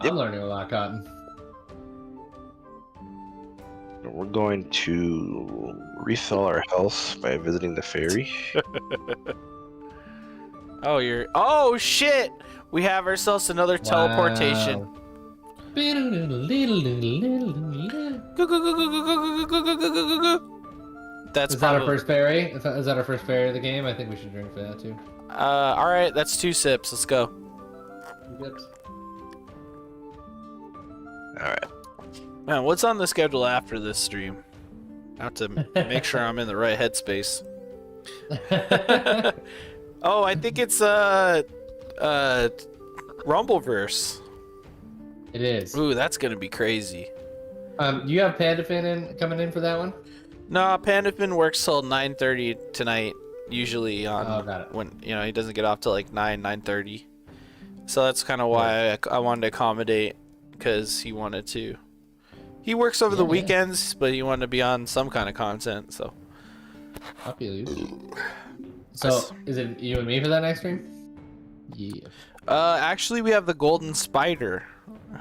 Speaker 2: I'm learning a lot, Cotton.
Speaker 3: We're going to refill our health by visiting the ferry.
Speaker 1: Oh, shit! We have ourselves another teleportation. That's
Speaker 2: Is that our first ferry? Is that our first ferry of the game? I think we should drink for that too.
Speaker 1: Alright, that's 2 sips. Let's go.
Speaker 3: Alright.
Speaker 1: Man, what's on the schedule after this stream? I have to make sure I'm in the right headspace. Oh, I think it's Rumbleverse.
Speaker 2: It is.
Speaker 1: Ooh, that's gonna be crazy.
Speaker 2: Do you have Pandafin coming in for that one?
Speaker 1: No, Pandafin works till 9:30 tonight, usually on
Speaker 2: got it.
Speaker 1: when he doesn't get off till like 9:30. So that's kind of why I wanted to accommodate, because he wanted to. He works over the weekends, but he wanted to be on some kind of content. So.
Speaker 2: I feel you. So is it you and me for that next stream? Yeah.
Speaker 1: Actually, we have the Golden Spider,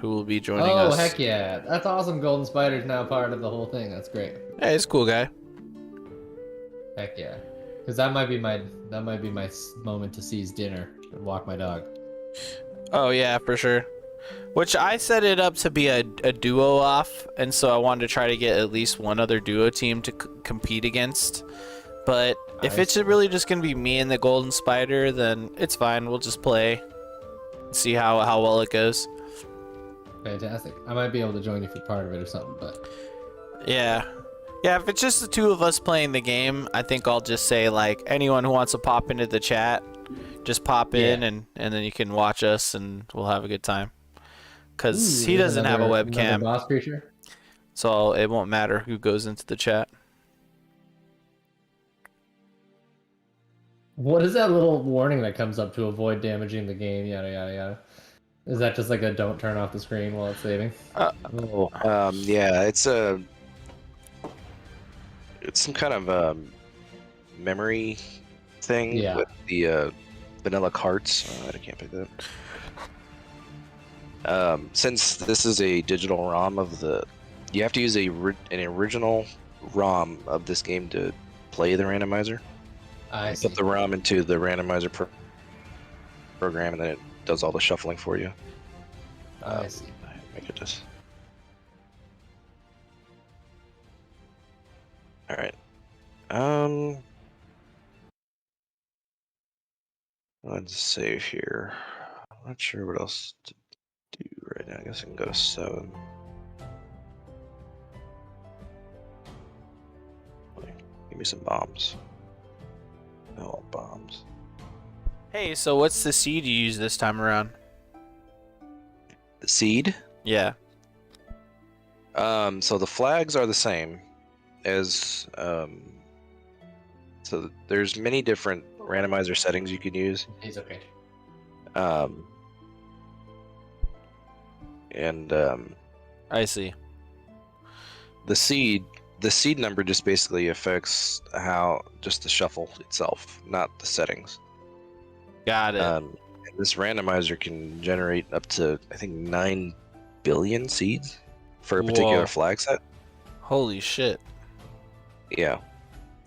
Speaker 1: who will be joining us.
Speaker 2: Oh heck yeah! That's awesome. Golden Spider's now part of the whole thing. That's great.
Speaker 1: Hey, he's a cool guy.
Speaker 2: Heck yeah! Because that might be my moment to seize dinner and walk my dog.
Speaker 1: Oh yeah, for sure. Which I set it up to be a duo off, and so I wanted to try to get at least one other duo team to compete against. But if it's really just gonna be me and the Golden Spider, then it's fine. We'll just play, see how well it goes.
Speaker 2: Fantastic. I might be able to join you for part of it or something, but
Speaker 1: yeah. If it's just the 2 of us playing the game, I think I'll just say like anyone who wants to pop into the chat, just pop in and then you can watch us and we'll have a good time. Because he doesn't have a webcam,
Speaker 2: boss creature.
Speaker 1: So it won't matter who goes into the chat.
Speaker 2: What is that little warning that comes up to avoid damaging the game? Yada yada yada. Is that just like a don't turn off the screen while it's saving?
Speaker 3: Yeah, it's some kind of memory thing with the vanilla carts. I can't pick that. Since this is a digital ROM of you have to use an original ROM of this game to play the randomizer.
Speaker 2: I see.
Speaker 3: Put the ROM into the randomizer program, and then it does all the shuffling for you.
Speaker 2: I see.
Speaker 3: My goodness. All right. Let's save here. I'm not sure what else to do right now. I guess I can go to 7. Give me some bombs. No bombs.
Speaker 1: Hey, so what's the seed you use this time around?
Speaker 3: The seed?
Speaker 1: Yeah.
Speaker 3: So the flags are the same as so there's many different randomizer settings you can use.
Speaker 2: He's okay.
Speaker 3: Um, and
Speaker 1: I see.
Speaker 3: the seed number just basically affects how just the shuffle itself, not the settings.
Speaker 1: Got it.
Speaker 3: And this randomizer can generate up to, I think, 9 billion seeds for a particular
Speaker 1: Whoa.
Speaker 3: flag set.
Speaker 1: Holy shit.
Speaker 3: Yeah.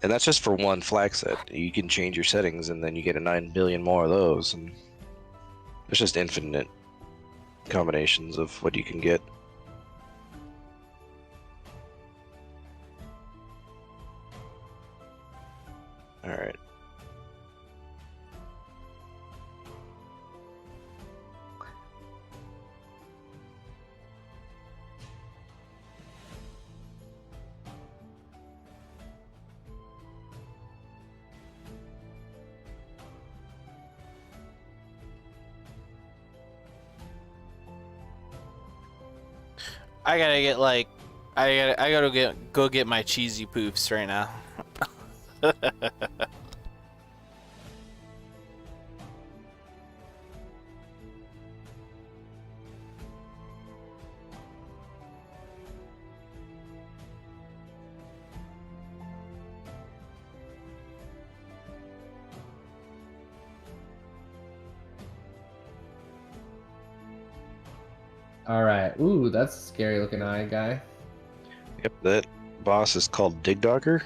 Speaker 3: And that's just for one flag set. You can change your settings and then you get a 9 billion more of those. And it's just infinite combinations of what you can get. Alright.
Speaker 1: I gotta get like, I gotta go get my cheesy poofs right now.
Speaker 2: All right. Ooh, that's a scary looking eye guy.
Speaker 3: Yep, that boss is called Digdogger.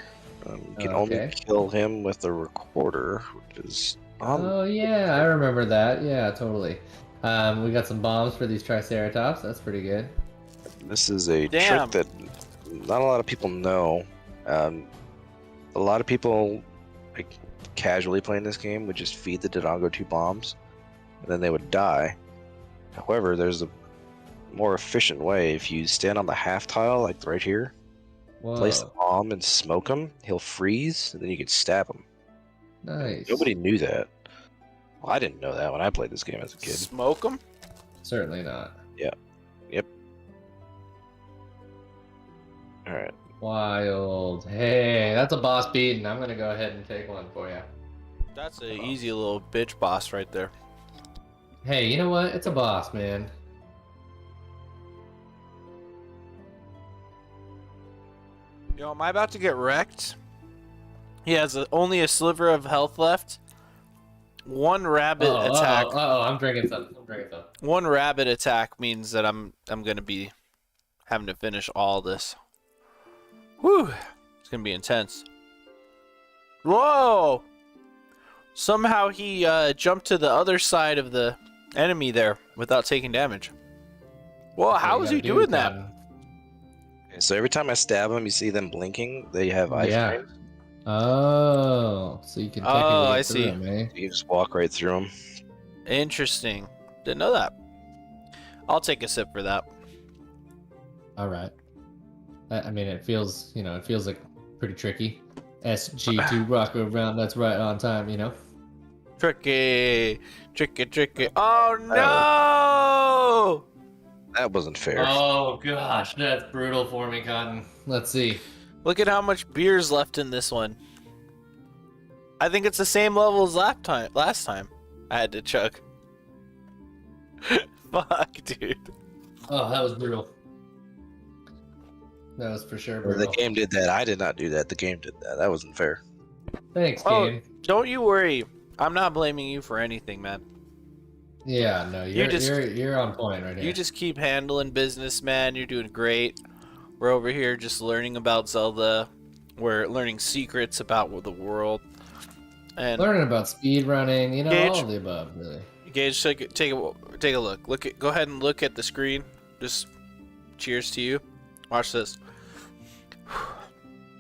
Speaker 3: You can only
Speaker 2: Okay.
Speaker 3: kill him with a recorder, which is
Speaker 2: Oh yeah, I remember that. Yeah, totally. We got some bombs for these Triceratops. That's pretty good.
Speaker 3: This is a
Speaker 1: Damn.
Speaker 3: trick that not a lot of people know. A lot of people, like, casually playing this game would just feed the Dodongo 2 bombs, and then they would die. However, there's a more efficient way. If you stand on the half tile, like right here, place the
Speaker 2: Whoa,
Speaker 3: bomb and smoke him, he'll freeze, and then you can stab him. And
Speaker 2: nice.
Speaker 3: nobody knew that. Well, I didn't know that when I played this game as a kid.
Speaker 1: Smoke them?
Speaker 2: Certainly not.
Speaker 3: Yep. Alright.
Speaker 2: Wild. Hey, that's a boss beating. I'm gonna go ahead and take one for you.
Speaker 1: That's an easy little bitch boss right there.
Speaker 2: Hey, you know what? It's a boss, man.
Speaker 1: Yo, am I about to get wrecked? He has only a sliver of health left. One rabbit attack.
Speaker 2: I'm drinking some.
Speaker 1: One rabbit attack means that I'm gonna be having to finish all this. Whew, it's gonna be intense. Whoa! Somehow he jumped to the other side of the enemy there without taking damage. Whoa, how is he doing that?
Speaker 3: Okay, so every time I stab them, you see them blinking. They have
Speaker 2: Yeah.
Speaker 3: iframes.
Speaker 2: Oh, so you can
Speaker 1: Oh,
Speaker 2: technically
Speaker 1: I
Speaker 2: get through
Speaker 1: see.
Speaker 2: them, eh?
Speaker 3: You can just walk right through them.
Speaker 1: Interesting. Didn't know that. I'll take a sip for that.
Speaker 2: All right. I mean, it feels like pretty tricky. SG2 rock around. That's right on time, you know.
Speaker 1: Tricky, tricky, tricky. Oh no!
Speaker 3: That wasn't fair.
Speaker 2: Oh gosh, that's brutal for me, Cotton. Let's see.
Speaker 1: Look at how much beer's left in this one. I think it's the same level as last time. I had to chug. Fuck, dude.
Speaker 2: Oh, that was brutal. That was for sure
Speaker 3: The
Speaker 2: brutal.
Speaker 3: game did that. I did not do that. The game did that. That wasn't fair.
Speaker 2: Thanks,
Speaker 1: Oh,
Speaker 2: game.
Speaker 1: don't you worry. I'm not blaming you for anything, man.
Speaker 2: Yeah, no, you're
Speaker 1: just-
Speaker 2: you're on point right here.
Speaker 1: You just keep handling business, man. You're doing great. We're over here just learning about Zelda. We're learning secrets about the world. And
Speaker 2: learning about speed running, you know,
Speaker 1: Gage?
Speaker 2: all of the above, really.
Speaker 1: Gage, take a look. Go ahead and look at the screen. Just cheers to you. Watch this.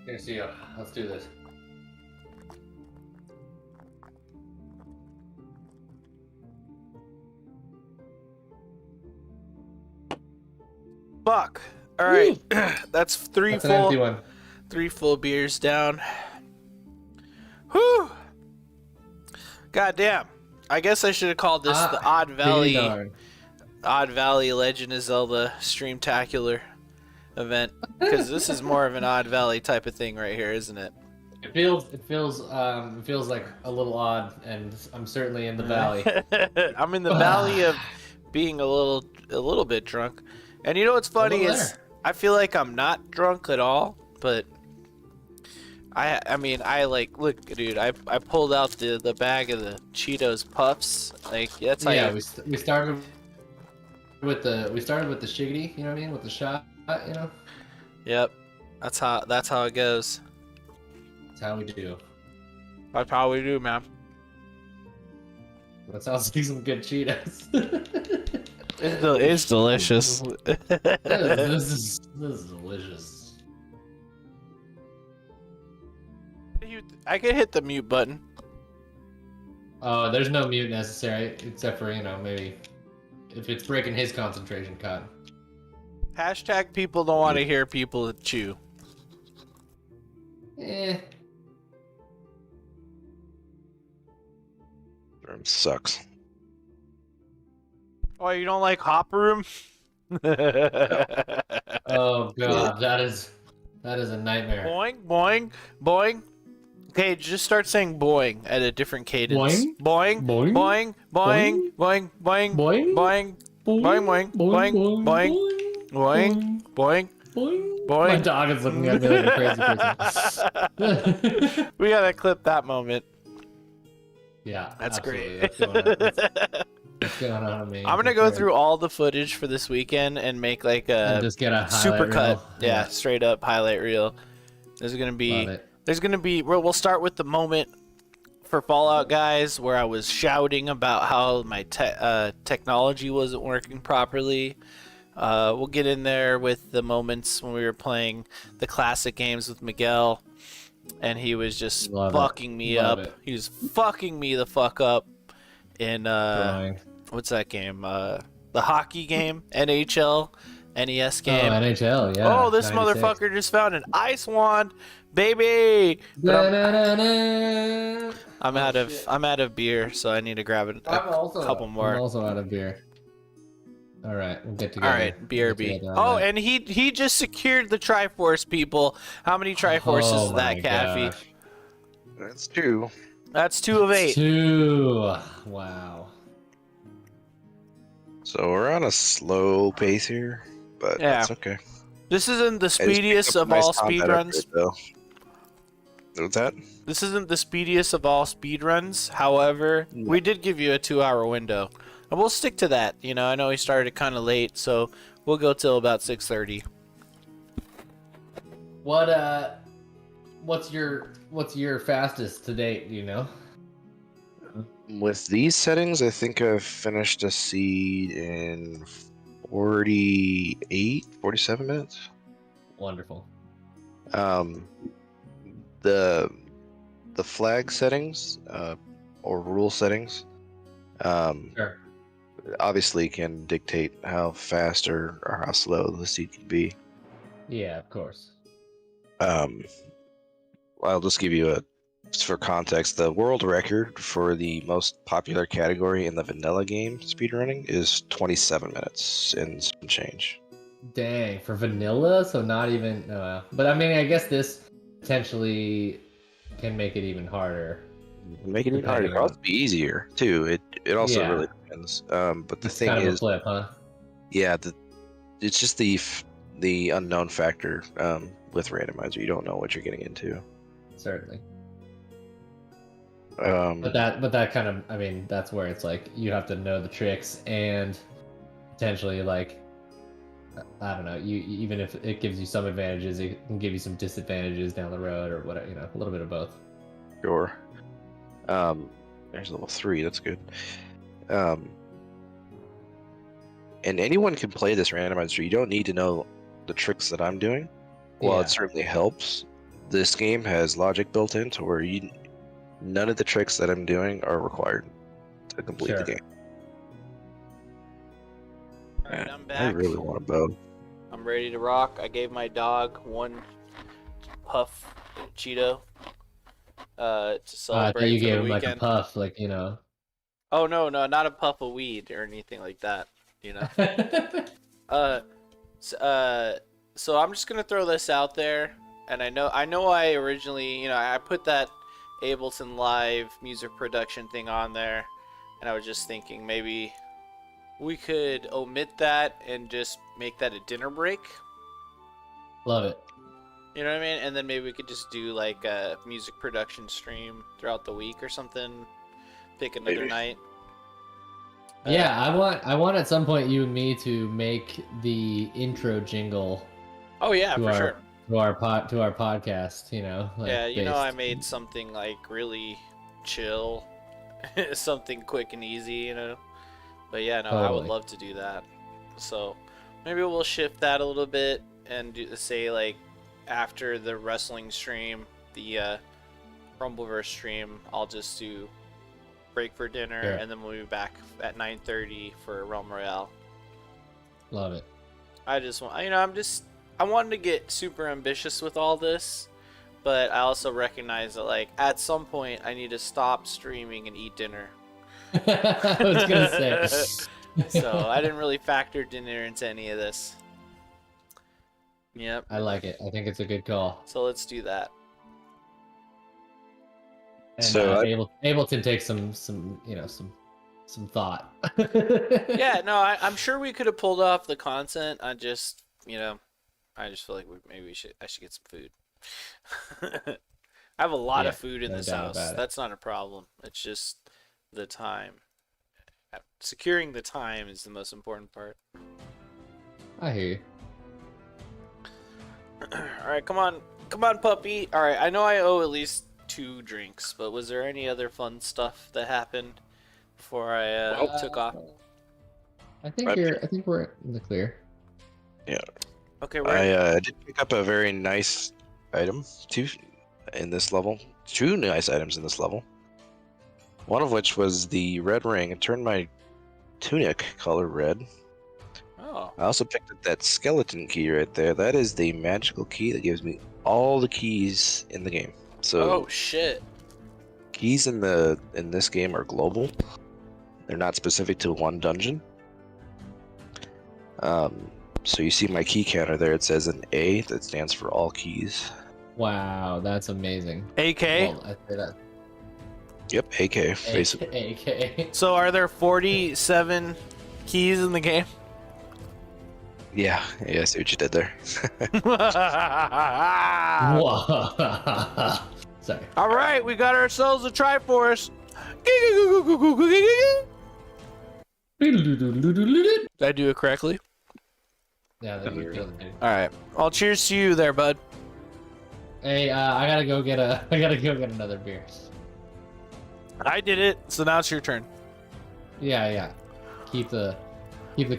Speaker 2: Here, see you. Let's do this.
Speaker 1: Fuck. All right, that's three
Speaker 2: That's an empty
Speaker 1: full,
Speaker 2: one.
Speaker 1: 3 full beers down. Whew. Goddamn. I guess I should have called this the Odd Valley,
Speaker 2: Darn.
Speaker 1: Odd Valley Legend of Zelda Streamtacular event, because this is more of an Odd Valley type of thing right here, isn't it?
Speaker 2: It feels like a little odd, and I'm certainly in the valley.
Speaker 1: I'm in the valley of being a little bit drunk. And you know what's funny is
Speaker 2: there.
Speaker 1: I feel like I'm not drunk at all, but I mean I like look, dude. I pulled out the bag of the Cheetos Puffs. Like that's how
Speaker 2: Yeah,
Speaker 1: you,
Speaker 2: we started with the shiggity, you know what I mean, with the shot, you know.
Speaker 1: Yep. That's how it goes.
Speaker 2: That's how we do.
Speaker 1: That's how we do, man.
Speaker 2: That sounds like some good Cheetos.
Speaker 1: It's delicious.
Speaker 2: this is delicious.
Speaker 1: I could hit the mute button.
Speaker 2: Oh, there's no mute necessary, except for maybe if it's breaking his concentration, Cotton.
Speaker 1: Hashtag people don't want to hear people chew.
Speaker 3: Room sucks.
Speaker 1: Oh, you don't like hop room?
Speaker 2: Oh god, that is a nightmare.
Speaker 1: Boing, boing, boing. Okay, just start saying boing at a different cadence.
Speaker 2: Boing,
Speaker 1: Boing,
Speaker 2: boing,
Speaker 1: boing, boing, boing, boing,
Speaker 2: boing,
Speaker 1: boing, boing, boing, boing, boing, boing, boing.
Speaker 2: My dog is looking at me like a crazy person.
Speaker 1: We gotta clip that moment.
Speaker 2: Yeah,
Speaker 1: That's
Speaker 2: absolutely.
Speaker 1: great.
Speaker 2: What's going on, man?
Speaker 1: I'm gonna go through all the footage for this weekend and make like a
Speaker 2: just get a
Speaker 1: super cut.
Speaker 2: reel.
Speaker 1: Yeah, straight up highlight reel. There's gonna be.
Speaker 2: Love it.
Speaker 1: There's gonna be. We'll start with the moment for Fallout guys where I was shouting about how my technology wasn't working properly. We'll get in there with the moments when we were playing the classic games with Miguel, and he was just fucking me up. He was fucking me the fuck up in what's that game? The hockey game, NHL, NES game.
Speaker 2: Oh, NHL, yeah.
Speaker 1: Oh, this 96. Motherfucker just found an ice wand, baby. I'm out of beer, so I need to grab a couple more.
Speaker 2: I'm also out of beer. All right, we'll get together.
Speaker 1: All right, BRB. Oh, and he just secured the Triforce, people. How many Triforces is that, Caffy?
Speaker 3: That's 2.
Speaker 1: That's 2 of 8.
Speaker 2: 2. Wow.
Speaker 3: So we're on a slow pace here, but that's okay.
Speaker 1: This isn't the speediest of all speedruns.
Speaker 3: What's that?
Speaker 1: This isn't the speediest of all speedruns. However, we did give you a 2-hour window. And we'll stick to that. You know, I know we started kind of late, so we'll go till about 6:30.
Speaker 2: What's your fastest to date, do you know?
Speaker 3: With these settings, I think I've finished a seed in 47 minutes.
Speaker 2: Wonderful.
Speaker 3: The flag settings, or rule settings,
Speaker 2: sure.
Speaker 3: obviously can dictate how fast or how slow the seed can be.
Speaker 2: Yeah, of course.
Speaker 3: I'll just give you for context, the world record for the most popular category in the vanilla game speedrunning is 27 minutes and some change.
Speaker 2: Dang, for vanilla? So not even... but I mean, I guess this potentially can make it even harder.
Speaker 3: Make it even harder. It could also be easier, too. It also really depends. But the thing
Speaker 2: kind of
Speaker 3: is...
Speaker 2: a flip, huh?
Speaker 3: Yeah, it's just the unknown factor with Randomizer. You don't know what you're getting into.
Speaker 2: Certainly.
Speaker 3: But
Speaker 2: that kind of, I mean, that's where it's like you have to know the tricks and potentially, like, I don't know, you even if it gives you some advantages, it can give you some disadvantages down the road or whatever, a little bit of both.
Speaker 3: Sure. There's level 3. That's good. And anyone can play this Randomizer. You don't need to know the tricks that I'm doing. While it certainly helps, this game has logic built in to where none of the tricks that I'm doing are required to complete the game.
Speaker 1: Alright, I'm back.
Speaker 3: I really want a bow.
Speaker 1: I'm ready to rock. I gave my dog 1 puff Cheeto to celebrate.
Speaker 2: I thought you
Speaker 1: for
Speaker 2: gave
Speaker 1: the
Speaker 2: him
Speaker 1: weekend.
Speaker 2: like a puff, like,
Speaker 1: Oh, no, not a puff of weed or anything like that, So I'm just gonna throw this out there. and I know I originally, I put that Ableton Live music production thing on there, and I was just thinking maybe we could omit that and just make that a dinner break.
Speaker 2: Love it.
Speaker 1: You know what I mean? And then maybe we could just do like a music production stream throughout the week or something. Pick another
Speaker 3: Maybe.
Speaker 1: night.
Speaker 2: Yeah, I want at some point you and me to make the intro jingle
Speaker 1: Oh yeah,
Speaker 2: to
Speaker 1: for
Speaker 2: our
Speaker 1: sure.
Speaker 2: to our podcast. Like,
Speaker 1: Yeah, I
Speaker 2: based-
Speaker 1: made something like really chill, something quick and easy, But yeah, no, I would
Speaker 2: Totally.
Speaker 1: love to do that. So maybe we'll shift that a little bit and say like after the wrestling stream, the Rumbleverse stream, I'll just do break for dinner,
Speaker 2: Sure.
Speaker 1: and then we'll be back at 9:30 for Realm Royale.
Speaker 2: Love it.
Speaker 1: I just want, I wanted to get super ambitious with all this, but I also recognize that like at some point I need to stop streaming and eat dinner.
Speaker 2: I was gonna say.
Speaker 1: So I didn't really factor dinner into any of this. Yep.
Speaker 2: I like it. I think it's a good call.
Speaker 1: So let's do that.
Speaker 2: And
Speaker 3: So
Speaker 2: Ableton takes some thought.
Speaker 1: Yeah, no, I'm sure we could have pulled off the content. I just feel like I should get some food. I have a lot
Speaker 2: Yeah,
Speaker 1: of food in
Speaker 2: no
Speaker 1: this
Speaker 2: doubt
Speaker 1: house.
Speaker 2: about it.
Speaker 1: That's not a problem. It's just the time. Securing the time is the most important part.
Speaker 2: I hear you.
Speaker 1: All right, come on, puppy. All right, I know I owe at least 2 drinks, but was there any other fun stuff that happened before I took off?
Speaker 2: I think we're in the clear.
Speaker 3: Yeah.
Speaker 1: Okay,
Speaker 3: I did pick up a very nice item in this level. 2 nice items in this level. One of which was the red ring. It turned my tunic color red.
Speaker 1: Oh,
Speaker 3: I also picked up that skeleton key right there. That is the magical key that gives me all the keys in the game. So
Speaker 1: oh shit.
Speaker 3: keys in this game are global. They're not specific to one dungeon. So you see my key counter there. It says an A that stands for all keys.
Speaker 2: Wow, that's amazing.
Speaker 1: AK.
Speaker 2: Well, I say that.
Speaker 3: Yep, AK. Basically.
Speaker 2: AK.
Speaker 1: So are there 47 keys in the game?
Speaker 3: Yeah, I see what you did there.
Speaker 2: Whoa. Sorry.
Speaker 1: All right, we got ourselves a Triforce. Did I do it correctly?
Speaker 2: Yeah, that you're feeling it.
Speaker 1: All right. Well, cheers to you there, bud.
Speaker 2: Hey, I gotta go get another beer.
Speaker 1: I did it, so now it's your turn.
Speaker 2: Yeah. Keep the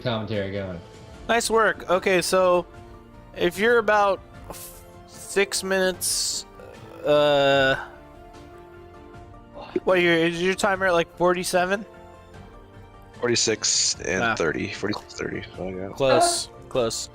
Speaker 2: commentary going.
Speaker 1: Nice work. Okay, so if you're about 6 minutes, is your timer at like 47?
Speaker 3: 46 and
Speaker 1: Ah.
Speaker 3: 30. 46, 30. So I got
Speaker 1: Close.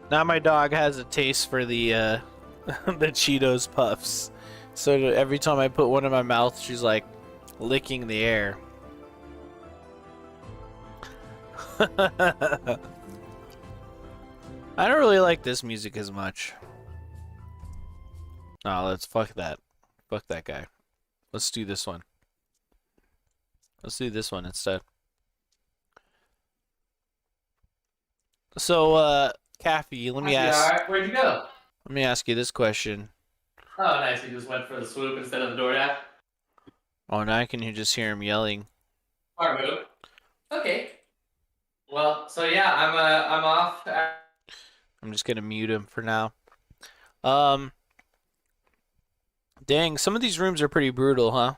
Speaker 1: Now my dog has a taste for the the Cheetos puffs. So every time I put one in my mouth, she's like licking the air. I don't really like this music as much. No, let's fuck that. Fuck that guy. Let's do this one. Let's do this one instead. So, Caffy, let me ask.
Speaker 2: Where'd you go?
Speaker 1: Let me ask you this question.
Speaker 2: Oh, nice. You just went for the swoop instead of the DoorDash.
Speaker 1: Oh, now I can just hear him yelling.
Speaker 2: Smart move. Okay. Well, so yeah, I'm off.
Speaker 1: I'm just gonna mute him for now. Dang, some of these rooms are pretty brutal, huh?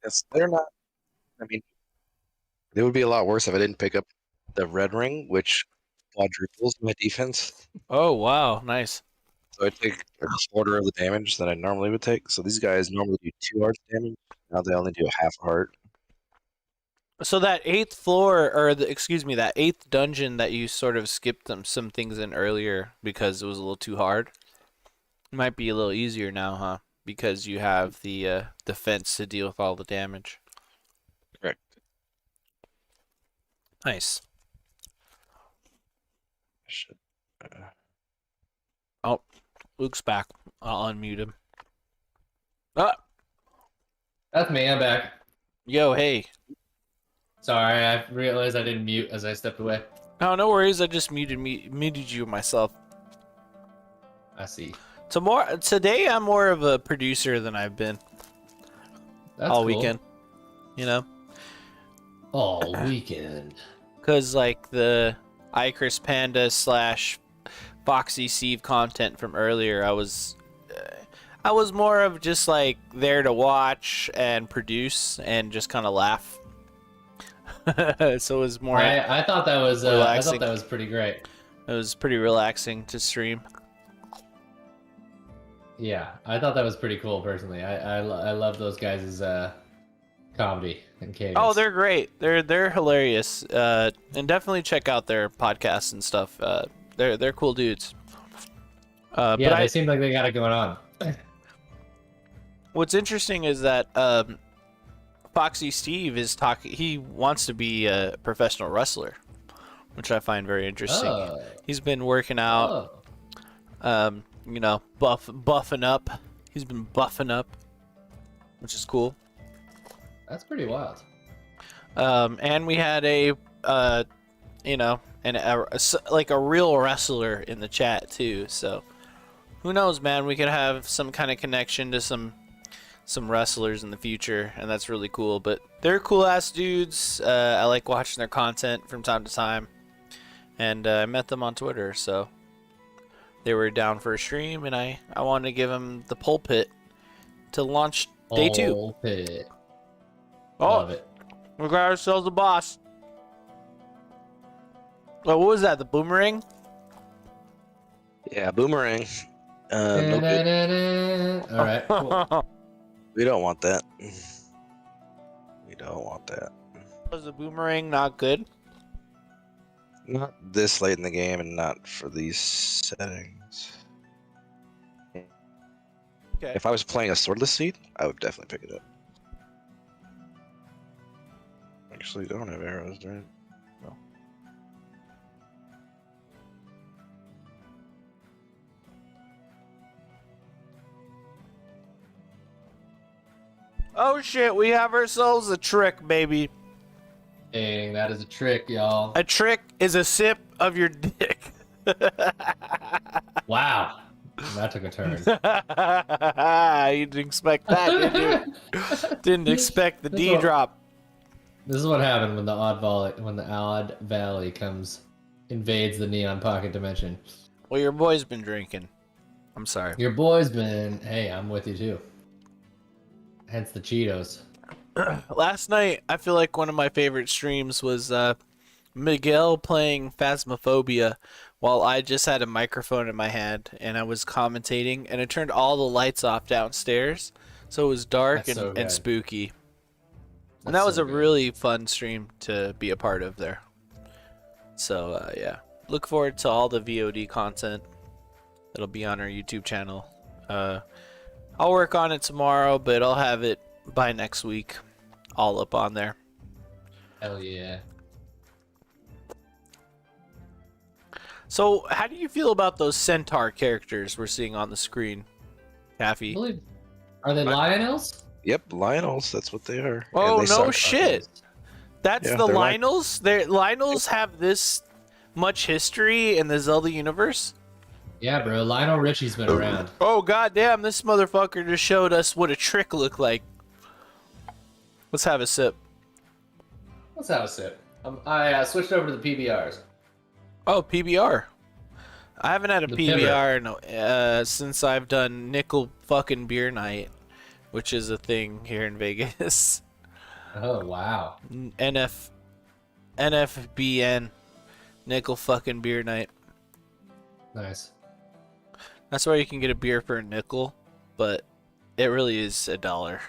Speaker 3: Yes, they're not. I mean, they would be a lot worse if I didn't pick up the red ring, which quadruples my defense.
Speaker 1: Oh, wow, nice.
Speaker 3: So I take a quarter of the damage that I normally would take. So these guys normally do 2 hearts damage. Now they only do a half a heart.
Speaker 1: So that 8th floor, or that 8th dungeon that you sort of skipped some things in earlier because it was a little too hard. Might be a little easier now, huh? Because you have the defense to deal with all the damage.
Speaker 3: Correct.
Speaker 1: Nice.
Speaker 3: Should,
Speaker 1: Oh, Luke's back. I'll unmute him. Ah,
Speaker 2: That's me. I'm back.
Speaker 1: yo, hey.
Speaker 2: Sorry, I realized I didn't mute as I stepped away.
Speaker 1: No worries. I just muted you myself.
Speaker 2: I see.
Speaker 1: Today I'm more of a producer than I've been
Speaker 2: That's
Speaker 1: all
Speaker 2: cool.
Speaker 1: weekend. You know,
Speaker 2: All weekend.
Speaker 1: cause like the Icarus Panda / Foxy Steve content from earlier, I was more of just like there to watch and produce and just kind of laugh. So it was more.
Speaker 2: I thought that was
Speaker 1: relaxing.
Speaker 2: pretty great.
Speaker 1: It was pretty relaxing to stream.
Speaker 2: Yeah, I thought that was pretty cool personally. I love those guys' comedy and cadence.
Speaker 1: Oh, they're great. They're hilarious. And definitely check out their podcasts and stuff. They're cool dudes.
Speaker 2: yeah,
Speaker 1: but
Speaker 2: they seem like they got it going on.
Speaker 1: What's interesting is that Foxy Steve is talking. He wants to be a professional wrestler, which I find very interesting.
Speaker 2: Oh.
Speaker 1: He's been working out.
Speaker 2: Oh.
Speaker 1: You know, buffing up. He's been buffing up, which is cool.
Speaker 2: That's pretty wild.
Speaker 1: And we had a like a real wrestler in the chat too. So who knows, man? We could have some kind of connection to some wrestlers in the future, and that's really cool. But they're cool ass dudes. I like watching their content from time to time, and I met them on Twitter, so they were down for a stream, and I wanted to give them the pulpit to launch day 2.
Speaker 2: Pulpit.
Speaker 1: Oh,
Speaker 2: Love it.
Speaker 1: we got ourselves a boss. Well, what was that? The boomerang?
Speaker 3: yeah, boomerang. No good.
Speaker 2: All right. Cool.
Speaker 3: We don't want that. We don't want that.
Speaker 1: Was the boomerang not good?
Speaker 3: Not this late in the game, and not for these settings.
Speaker 1: Okay.
Speaker 3: If I was playing a swordless seed, I would definitely pick it up. Actually, don't have arrows, right? No.
Speaker 1: Oh shit, we have ourselves a trick, baby.
Speaker 2: Dang, that is a trick, y'all.
Speaker 1: A trick is a sip of your dick.
Speaker 2: Wow. That took a turn.
Speaker 1: You didn't expect that, did you? Didn't expect the D drop.
Speaker 2: This is what happened when the odd valley invades the neon pocket dimension.
Speaker 1: Well, your boy's been drinking. I'm sorry.
Speaker 2: Your boy's been. Hey, I'm with you too. Hence the Cheetos.
Speaker 1: Last night, I feel like one of my favorite streams was Miguel playing Phasmophobia while I just had a microphone in my hand and I was commentating, and it turned all the lights off downstairs, so it was dark and spooky. And that was a really fun stream to be a part of there. So, yeah. Look forward to all the VOD content that'll be on our YouTube channel. I'll work on it tomorrow, but I'll have it by next week. All up on there.
Speaker 2: Hell yeah.
Speaker 1: So, how do you feel about those centaur characters we're seeing on the screen, Caffy?
Speaker 2: Are they Lionels?
Speaker 3: Yep, Lionels. That's what they are.
Speaker 1: Oh,
Speaker 3: And they
Speaker 1: no
Speaker 3: suck.
Speaker 1: shit. That's
Speaker 3: Yeah,
Speaker 1: the
Speaker 3: they're like-
Speaker 1: Lionels? Lionels have this much history in the Zelda universe?
Speaker 2: Yeah, bro. Lionel Richie's been around.
Speaker 1: Oh, goddamn. This motherfucker just showed us what a trick looked like. Let's have a sip.
Speaker 2: Let's have a sip. I switched over to the PBRs.
Speaker 1: Oh, PBR. I haven't had a
Speaker 2: The
Speaker 1: PBR since I've done Nickel fucking Beer Night, which is a thing here in Vegas.
Speaker 2: Oh, wow.
Speaker 1: NFBN. Nickel fucking Beer Night.
Speaker 2: Nice.
Speaker 1: That's where you can get a beer for a nickel, but it really is $1.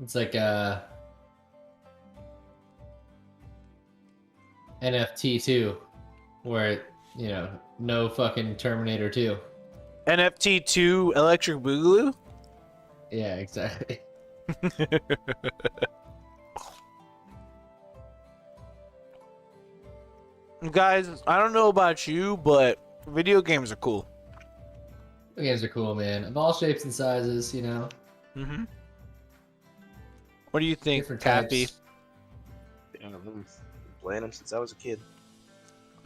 Speaker 2: It's like NFT 2, where no fucking Terminator 2.
Speaker 1: NFT 2 Electric Boogaloo?
Speaker 2: Yeah, exactly.
Speaker 1: Guys, I don't know about you, but video games are cool.
Speaker 2: Video games are cool, man. Of all shapes and sizes,
Speaker 1: Mm-hmm. What do you think,
Speaker 2: different
Speaker 1: Cappy?
Speaker 2: types.
Speaker 3: Yeah, I've been playing them since I was a kid.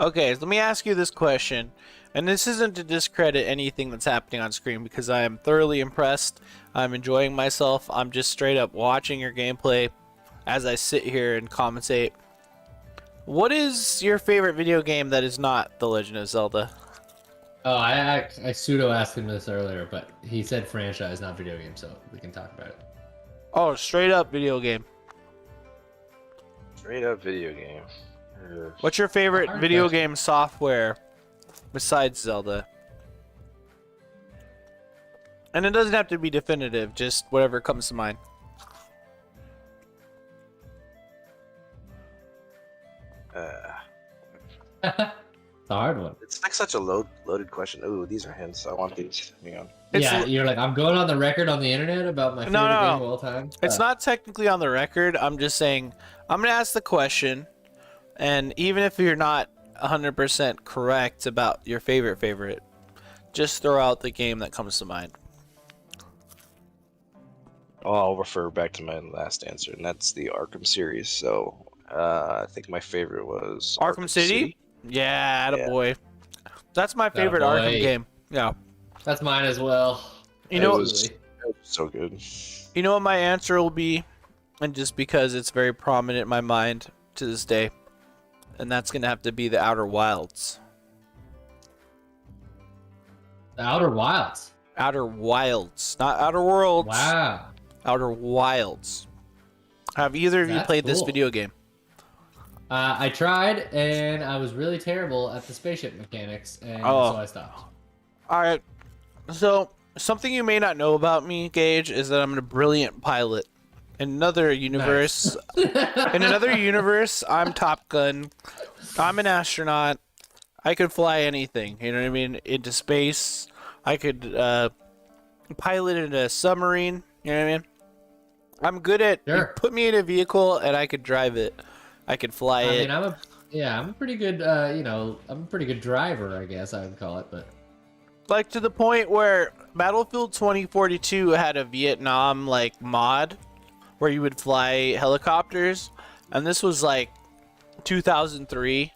Speaker 1: Okay, so let me ask you this question. And this isn't to discredit anything that's happening on screen because I am thoroughly impressed. I'm enjoying myself. I'm just straight up watching your gameplay as I sit here and commentate. What is your favorite video game that is not The Legend of Zelda?
Speaker 2: Oh, I pseudo asked him this earlier, but he said franchise, not video game, so we can talk about it.
Speaker 1: Oh, straight up video game.
Speaker 3: Straight up video game.
Speaker 1: What's your favorite
Speaker 2: Hard
Speaker 1: video
Speaker 2: question.
Speaker 1: game software besides Zelda? And it doesn't have to be definitive, just whatever comes to mind.
Speaker 2: It's a hard one.
Speaker 3: It's like such a loaded question. Ooh, these are hints. I want these. Hang on.
Speaker 1: It's-
Speaker 2: You're like, I'm going on the record on the internet about my favorite
Speaker 1: No.
Speaker 2: game of all time.
Speaker 1: It's not technically on the record. I'm just saying, I'm going to ask the question, and even if you're not 100% correct about your favorite, just throw out the game that comes to mind.
Speaker 3: Oh, I'll refer back to my last answer, and that's the Arkham series. So, I think my favorite was
Speaker 1: Arkham City? Yeah, attaboy. That's my favorite
Speaker 2: Attaboy.
Speaker 1: Arkham game. Yeah.
Speaker 2: That's mine as well.
Speaker 1: You know,
Speaker 2: Absolutely.
Speaker 3: It was so good.
Speaker 1: You know what my answer will be? And just because it's very prominent in my mind to this day. And that's going to have to be the Outer Wilds.
Speaker 2: The Outer Wilds.
Speaker 1: Outer Wilds. Not Outer Worlds.
Speaker 2: Wow.
Speaker 1: Outer Wilds. Have either of you
Speaker 2: That's
Speaker 1: played this
Speaker 2: cool.
Speaker 1: video game?
Speaker 2: I tried, and I was really terrible at the spaceship mechanics, and
Speaker 1: Oh.
Speaker 2: so I stopped.
Speaker 1: Alright. So, something you may not know about me, Gage, is that I'm a brilliant pilot. In another universe, in another universe, I'm Top Gun. I'm an astronaut. I could fly anything, you know what I mean? Into space. I could pilot in a submarine, you know what I mean? I'm good at
Speaker 2: Sure.
Speaker 1: put me in a vehicle and I could drive it. I could fly
Speaker 2: I
Speaker 1: it.
Speaker 2: mean, I'm a pretty good, I'm a pretty good driver, I guess I would call it, but
Speaker 1: Like to the point where Battlefield 2042 had a Vietnam like mod where you would fly helicopters, and this was like 2003,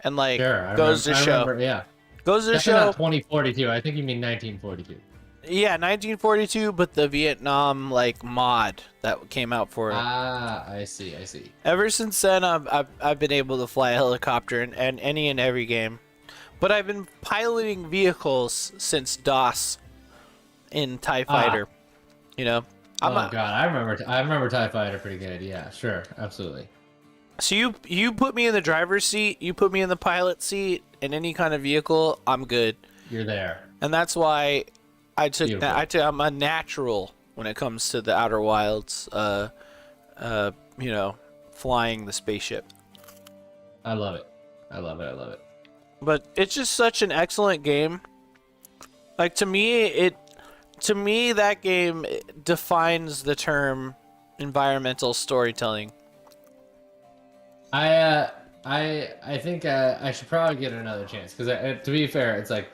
Speaker 1: and like
Speaker 2: sure.
Speaker 1: goes to show,
Speaker 2: Yeah.
Speaker 1: goes to
Speaker 2: Definitely
Speaker 1: show,
Speaker 2: not 2042. I think you mean 1942.
Speaker 1: yeah, 1942, but the Vietnam like mod that came out for it.
Speaker 2: Ah, I see.
Speaker 1: Ever since then, I've been able to fly a helicopter in any and every game. But I've been piloting vehicles since DOS in TIE Fighter. You know?
Speaker 2: God, I remember TIE Fighter pretty good. Yeah, sure, absolutely.
Speaker 1: So you put me in the driver's seat, you put me in the pilot seat, in any kind of vehicle, I'm good.
Speaker 2: You're there.
Speaker 1: And that's why
Speaker 2: Beautiful.
Speaker 1: I'm a natural when it comes to the Outer Wilds, you know, flying the spaceship.
Speaker 2: I love it. I love it.
Speaker 1: But it's just such an excellent game. Like to me that game defines the term environmental storytelling.
Speaker 2: I think I should probably get another chance because to be fair, it's like,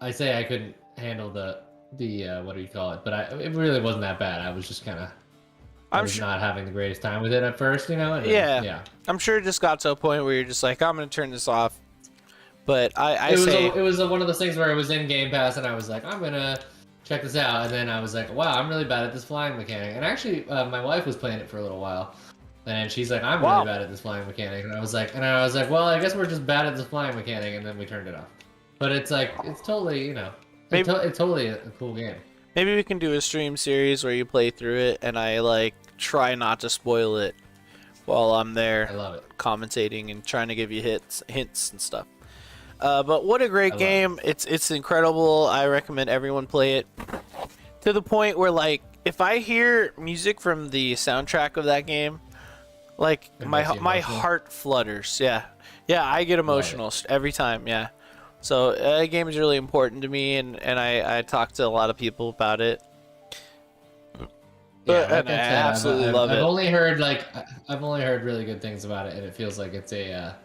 Speaker 2: I say I couldn't handle the what do you call it, but it really wasn't that bad. I was just kind of not having the greatest time with it at first, and then,
Speaker 1: yeah. I'm sure it just got to a point where you're just like, I'm gonna turn this off. But it
Speaker 2: was one of those things where it was in Game Pass, and I was like, I'm gonna check this out, and then I was like, wow, I'm really bad at this flying mechanic. And actually, my wife was playing it for a little while, and she's like, I'm really bad at this flying mechanic, and I was like, well, I guess we're just bad at this flying mechanic, and then we turned it off. But it's like, it's totally, it's totally a cool game.
Speaker 1: Maybe we can do a stream series where you play through it, and I like try not to spoil it while I'm there.
Speaker 2: I love it.
Speaker 1: Commentating and trying to give you hints and stuff. But what a great game. It's incredible. I recommend everyone play it. To the point where, like, if I hear music from the soundtrack of that game, Like
Speaker 2: It
Speaker 1: my
Speaker 2: makes you
Speaker 1: my
Speaker 2: emotional?
Speaker 1: heart flutters. Yeah, I get emotional every time. Yeah, so game is really important to me, and I talk to a lot of people about it.
Speaker 2: Yeah,
Speaker 1: And
Speaker 2: like
Speaker 1: I
Speaker 2: I said,
Speaker 1: absolutely love
Speaker 2: I've
Speaker 1: it.
Speaker 2: only heard I've only heard really good things about it, and it feels like it's a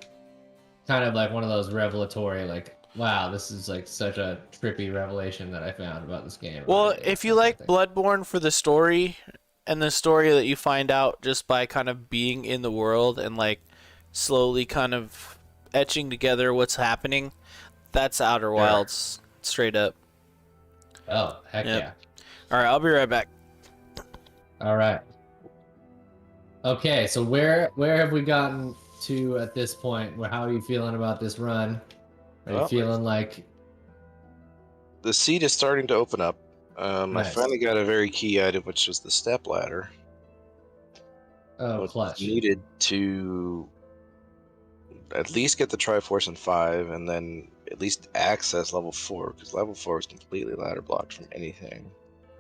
Speaker 2: kind of like one of those revelatory, like, wow, this is like such a trippy revelation that I found about this game.
Speaker 1: Well, if you
Speaker 2: That kind of
Speaker 1: like
Speaker 2: thing.
Speaker 1: Bloodborne for the story and the story that you find out just by kind of being in the world and like slowly kind of etching together what's happening, that's Outer
Speaker 2: Sure.
Speaker 1: Wilds straight up.
Speaker 2: Oh, heck
Speaker 1: Yep.
Speaker 2: yeah.
Speaker 1: All right, I'll be right back.
Speaker 2: All right. Okay, so where have we gotten to at this point? How are you feeling about this run? Are you
Speaker 3: Well,
Speaker 2: feeling like
Speaker 3: the seed is starting to open up. I
Speaker 2: nice?
Speaker 3: finally got a very key item, which was the step ladder,
Speaker 2: Oh,
Speaker 3: which is
Speaker 2: clutch.
Speaker 3: needed to at least get the Triforce in 5, and then at least access level 4, because level 4 is completely ladder blocked from anything.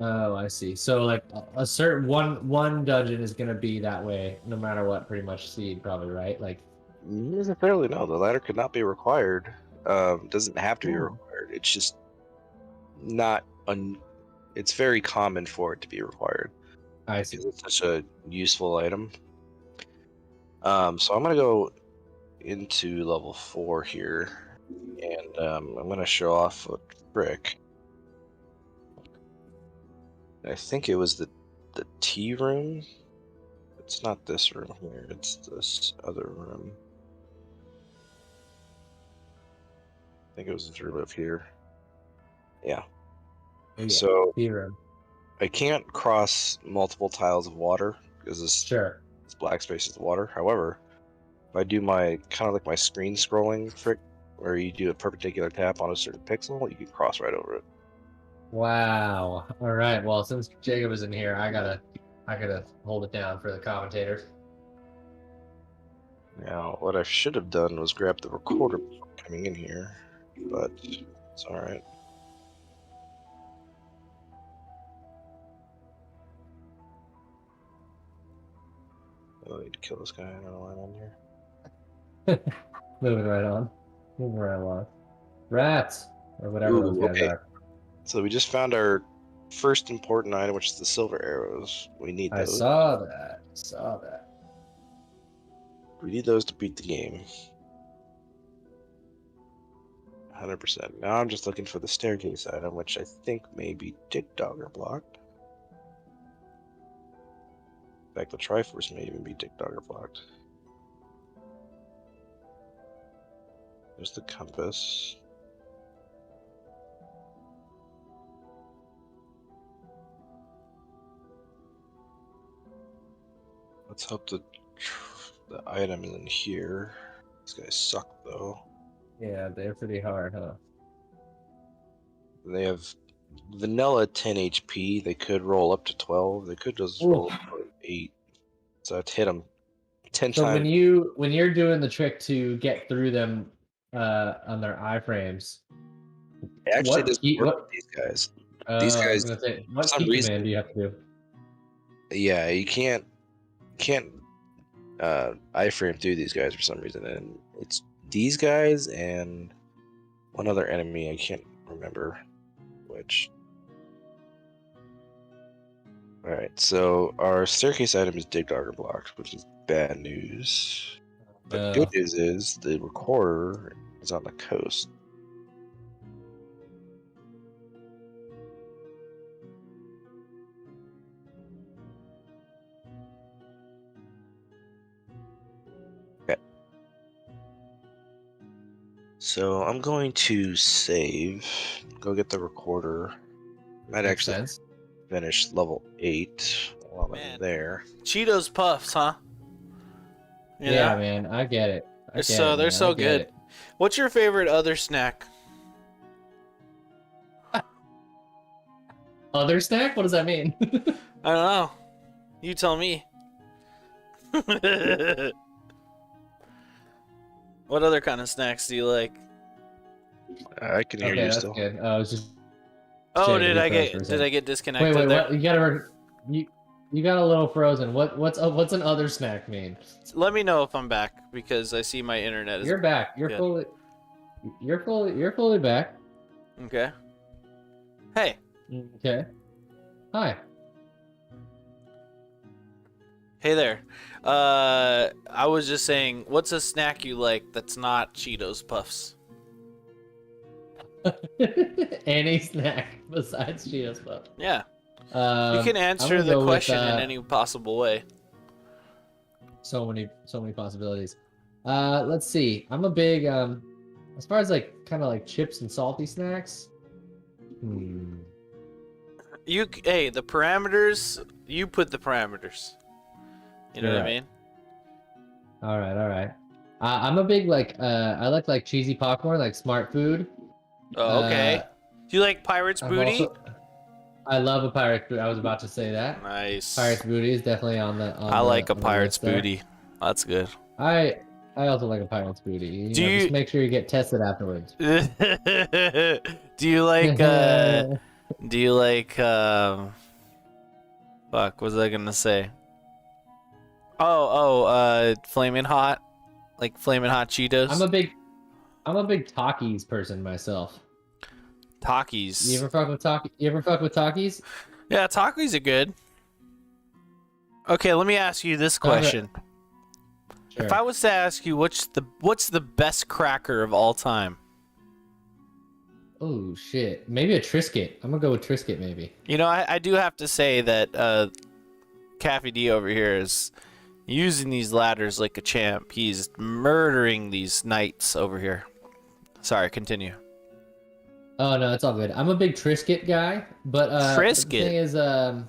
Speaker 2: Oh, I see. So like a certain one dungeon is gonna be that way no matter what, pretty much seed probably, right? Like
Speaker 3: Not necessarily, no. The ladder could not be required. Doesn't have to be
Speaker 2: Oh.
Speaker 3: required. It's just not. It's very common for it to be required
Speaker 2: I see.
Speaker 3: because it's such a useful item. So I'm gonna go into level 4 here, and I'm gonna show off a trick. I think it was the tea room. It's not this room here. It's this other room. I think it was this room up here. Yeah.
Speaker 2: Oh, yeah.
Speaker 3: So
Speaker 2: Hero.
Speaker 3: I can't cross multiple tiles of water because this
Speaker 2: Sure.
Speaker 3: black space is water. However, if I do my kind of like my screen scrolling trick, where you do a perpendicular tap on a certain pixel, you can cross right over it.
Speaker 2: Wow. All right. Well, since Jacob is in here, I gotta hold it down for the commentators.
Speaker 3: Now, what I should have done was grab the recorder before coming in here, but it's all right. I need to kill this guy. I don't know why I'm on here.
Speaker 2: Moving right on. Moving right along. Rats or whatever those
Speaker 3: Ooh,
Speaker 2: guys
Speaker 3: okay.
Speaker 2: are.
Speaker 3: So we just found our first important item, which is the silver arrows. We need
Speaker 2: I
Speaker 3: those.
Speaker 2: saw that. Saw that.
Speaker 3: We need those to beat the game. 100%. Now I'm just looking for the staircase item, which I think may be Dick Dogger blocked. In fact, the Triforce may even be Dick Dogger blocked. There's the compass. Let's hope the item is in here. These guys suck, though.
Speaker 2: Yeah, they're pretty hard, huh?
Speaker 3: They have vanilla 10 HP. They could roll up to 12. They could just roll up to 8. So I'd hit them 10
Speaker 2: So
Speaker 3: times.
Speaker 2: when you're doing the trick to get through them on their iframes,
Speaker 3: It actually
Speaker 2: what
Speaker 3: doesn't
Speaker 2: key,
Speaker 3: work
Speaker 2: what
Speaker 3: with these guys.
Speaker 2: I
Speaker 3: These guys,
Speaker 2: was gonna say, what
Speaker 3: for some
Speaker 2: key
Speaker 3: reason,
Speaker 2: command do you have to do?
Speaker 3: yeah, you can't iframe through these guys for some reason, and it's these guys and one other enemy. I can't remember which. All right, so our staircase item is Dig Dogger blocked, which is bad news. But good news is the recorder is on the coast. Okay. So I'm going to save, go get the recorder. Might
Speaker 2: Makes
Speaker 3: actually
Speaker 2: sense.
Speaker 3: finish level 8 while
Speaker 1: Man.
Speaker 3: I'm there.
Speaker 1: Cheetos Puffs, huh? You
Speaker 2: Yeah,
Speaker 1: know?
Speaker 2: man, I get it.
Speaker 1: They're so good. What's your favorite other snack?
Speaker 2: Other snack? What does that mean?
Speaker 1: I don't know. You tell me. What other kind of snacks do you like?
Speaker 3: I can hear
Speaker 2: Okay,
Speaker 3: you
Speaker 2: that's
Speaker 3: still.
Speaker 2: good. I was just
Speaker 1: Oh,
Speaker 2: checking
Speaker 1: did
Speaker 2: the
Speaker 1: I
Speaker 2: refresh for a
Speaker 1: get
Speaker 2: second.
Speaker 1: disconnected
Speaker 2: Wait,
Speaker 1: there?
Speaker 2: what? You gotta You got a little frozen. What's an other snack mean?
Speaker 1: Let me know if I'm back because I see my internet is.
Speaker 2: You're back. You're
Speaker 1: good.
Speaker 2: fully back.
Speaker 1: Okay. Hey.
Speaker 2: Okay. Hi.
Speaker 1: Hey there. I was just saying, what's a snack you like that's not Cheetos Puffs?
Speaker 2: Any snack besides Cheetos Puffs.
Speaker 1: Yeah. You can answer the question in any possible way.
Speaker 2: So many possibilities. Let's see. I'm a big as far as like kind of like chips and salty snacks.
Speaker 1: Hey, the parameters, you put the parameters. You know what I mean?
Speaker 2: All right. I'm a big I like cheesy popcorn, like Smart Food.
Speaker 1: Oh, okay. Do you like Pirate's Booty?
Speaker 2: I love a Pirate's Booty. I was about to say that.
Speaker 1: Nice.
Speaker 2: Pirate's Booty is definitely
Speaker 1: I like a Pirate's Booty. That's good.
Speaker 2: I also like a Pirate's Booty. Just make sure you get tested afterwards.
Speaker 1: Do you like fuck, what was I gonna say? Flamin' Hot? Like Flamin' Hot Cheetos?
Speaker 2: I'm a big Takis person myself.
Speaker 1: Takis.
Speaker 2: You ever fuck with Takis?
Speaker 1: Yeah, Takis are good. Okay, let me ask you this question.
Speaker 2: Sure.
Speaker 1: If I was to ask you what's the best cracker of all time?
Speaker 2: Oh shit. Maybe a Triscuit. I'm gonna go with Triscuit maybe.
Speaker 1: You know, I do have to say that CaffyJD over here is using these ladders like a champ. He's murdering these knights over here. Sorry, continue.
Speaker 2: Oh no, it's all good. I'm a big Triscuit guy, but
Speaker 1: Triscuit.
Speaker 2: The thing is, I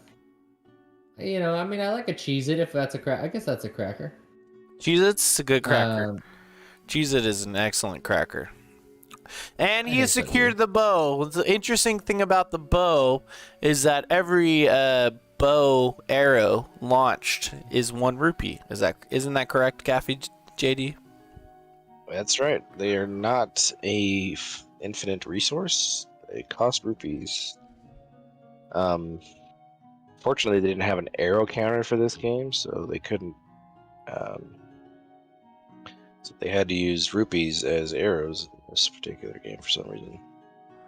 Speaker 2: mean, I like a Cheez-It if that's a crack. I guess that's a cracker.
Speaker 1: Cheez-It's a good cracker. Cheez-It is an excellent cracker. And he has secured the bow. The interesting thing about the bow is that every bow arrow launched is 1 rupee. Isn't that correct, CaffyJD?
Speaker 3: That's right. They are not a infinite resource. They cost rupees. Fortunately, they didn't have an arrow counter for this game, so they couldn't. So they had to use rupees as arrows in this particular game for some reason.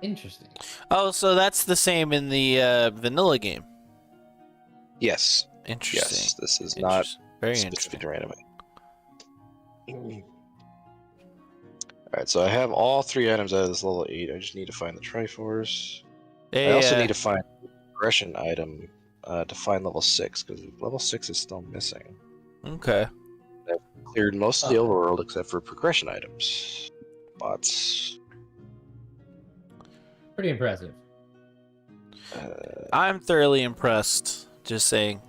Speaker 2: Interesting.
Speaker 1: Oh, so that's the same in the vanilla game.
Speaker 3: Yes.
Speaker 1: Interesting.
Speaker 3: Yes, this is not
Speaker 1: very
Speaker 3: specific
Speaker 1: interesting.
Speaker 3: to randomite. Alright, so I have all 3 items out of this level 8. I just need to find the Triforce. I also need to find the progression item to find level 6, because level 6 is still missing.
Speaker 1: Okay.
Speaker 3: I've cleared most of the overworld except for progression items. Bots.
Speaker 2: Pretty impressive.
Speaker 1: I'm thoroughly impressed. Just saying.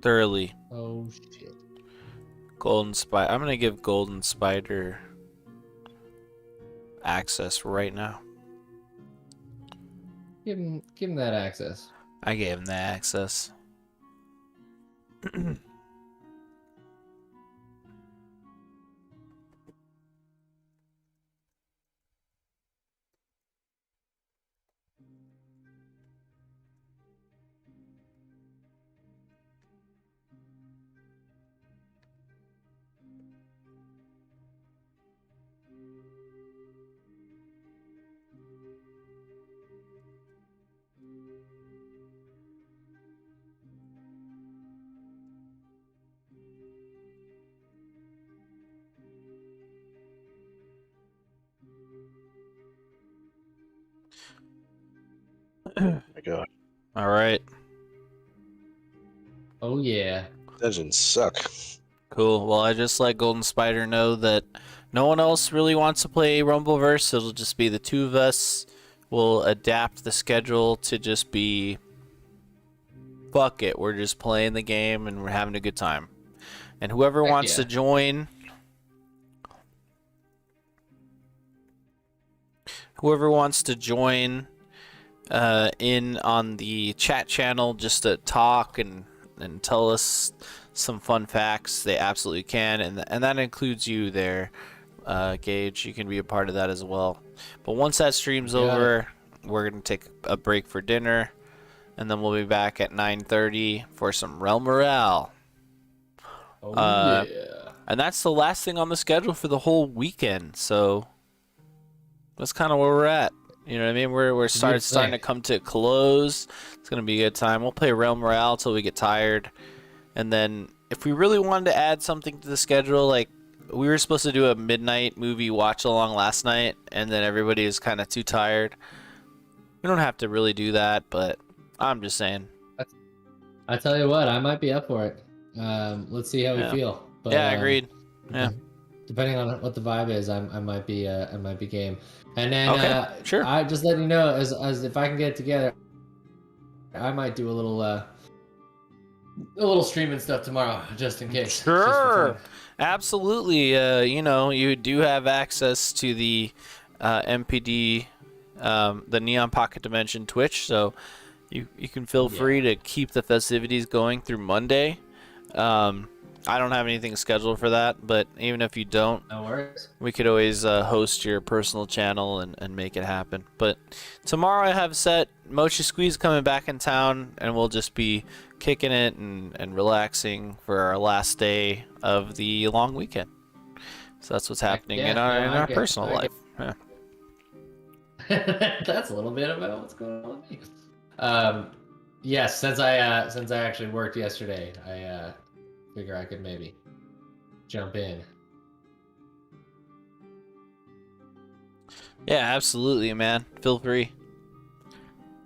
Speaker 1: Thoroughly.
Speaker 2: Oh shit.
Speaker 1: Golden Spider. I'm gonna give Golden Spider access right now.
Speaker 2: Give him that access.
Speaker 1: I gave him the access.
Speaker 3: Oh my god.
Speaker 1: Alright.
Speaker 2: Oh yeah.
Speaker 3: Dungeons suck.
Speaker 1: Cool. Well, I just let Golden Spider know that no one else really wants to play Rumbleverse. It'll just be the 2 of us. We'll adapt the schedule to just be... Fuck it. We're just playing the game and we're having a good time. And whoever wants to join... Whoever wants to join in on the chat channel just to talk and tell us some fun facts, they absolutely can, and that includes you there, Gage. You can be a part of that as well. But once that stream's over, we're gonna take a break for dinner, and then we'll be back at 9:30 for some Realm Morale.
Speaker 2: Oh
Speaker 1: Uh,
Speaker 2: yeah.
Speaker 1: And that's the last thing on the schedule for the whole weekend. So that's kind of where we're at. You know what I mean? We're starting to come to a close. It's gonna be a good time. We'll play Realm Morale till we get tired, and then if we really wanted to add something to the schedule, like we were supposed to do a midnight movie watch along last night, and then everybody was kind of too tired. We don't have to really do that, but I'm just saying.
Speaker 2: I tell you what, I might be up for it. Let's see how we feel. But,
Speaker 1: yeah, agreed. Yeah.
Speaker 2: Depending on what the vibe is, I might be game. And then
Speaker 1: Okay, sure.
Speaker 2: I just let you know as if I can get it together, I might do a little streaming stuff tomorrow, just in case.
Speaker 1: Sure. Absolutely. You know, you do have access to the NPD, the Neon Pocket Dimension Twitch, so you can feel free to keep the festivities going through Monday. I don't have anything scheduled for that, but even if you don't,
Speaker 2: no worries.
Speaker 1: We could always host your personal channel and make it happen. But tomorrow I have set Mochi Squeeze coming back in town, and we'll just be kicking it and relaxing for our last day of the long weekend. So that's what's happening in our personal life. Yeah.
Speaker 2: That's a little bit about what's going on with me. Yes, since I actually worked yesterday, I figure I could maybe jump in.
Speaker 1: Yeah, absolutely, man. Feel free.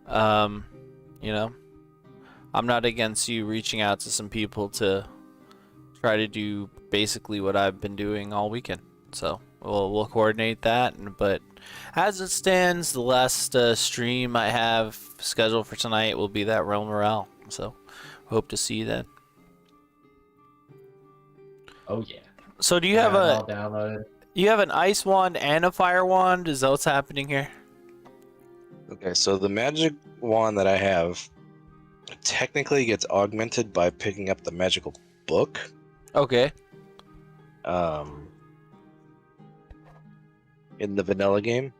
Speaker 1: You know, I'm not against you reaching out to some people to try to do basically what I've been doing all weekend. So we'll coordinate that. But as it stands, the last stream I have scheduled for tonight will be that Realm Morale. So hope to see you then.
Speaker 2: Oh yeah.
Speaker 1: So do you have an ice wand and a fire wand? Is that what's happening here?
Speaker 3: Okay, so the magic wand that I have technically gets augmented by picking up the magical book.
Speaker 1: Okay.
Speaker 3: In the vanilla game.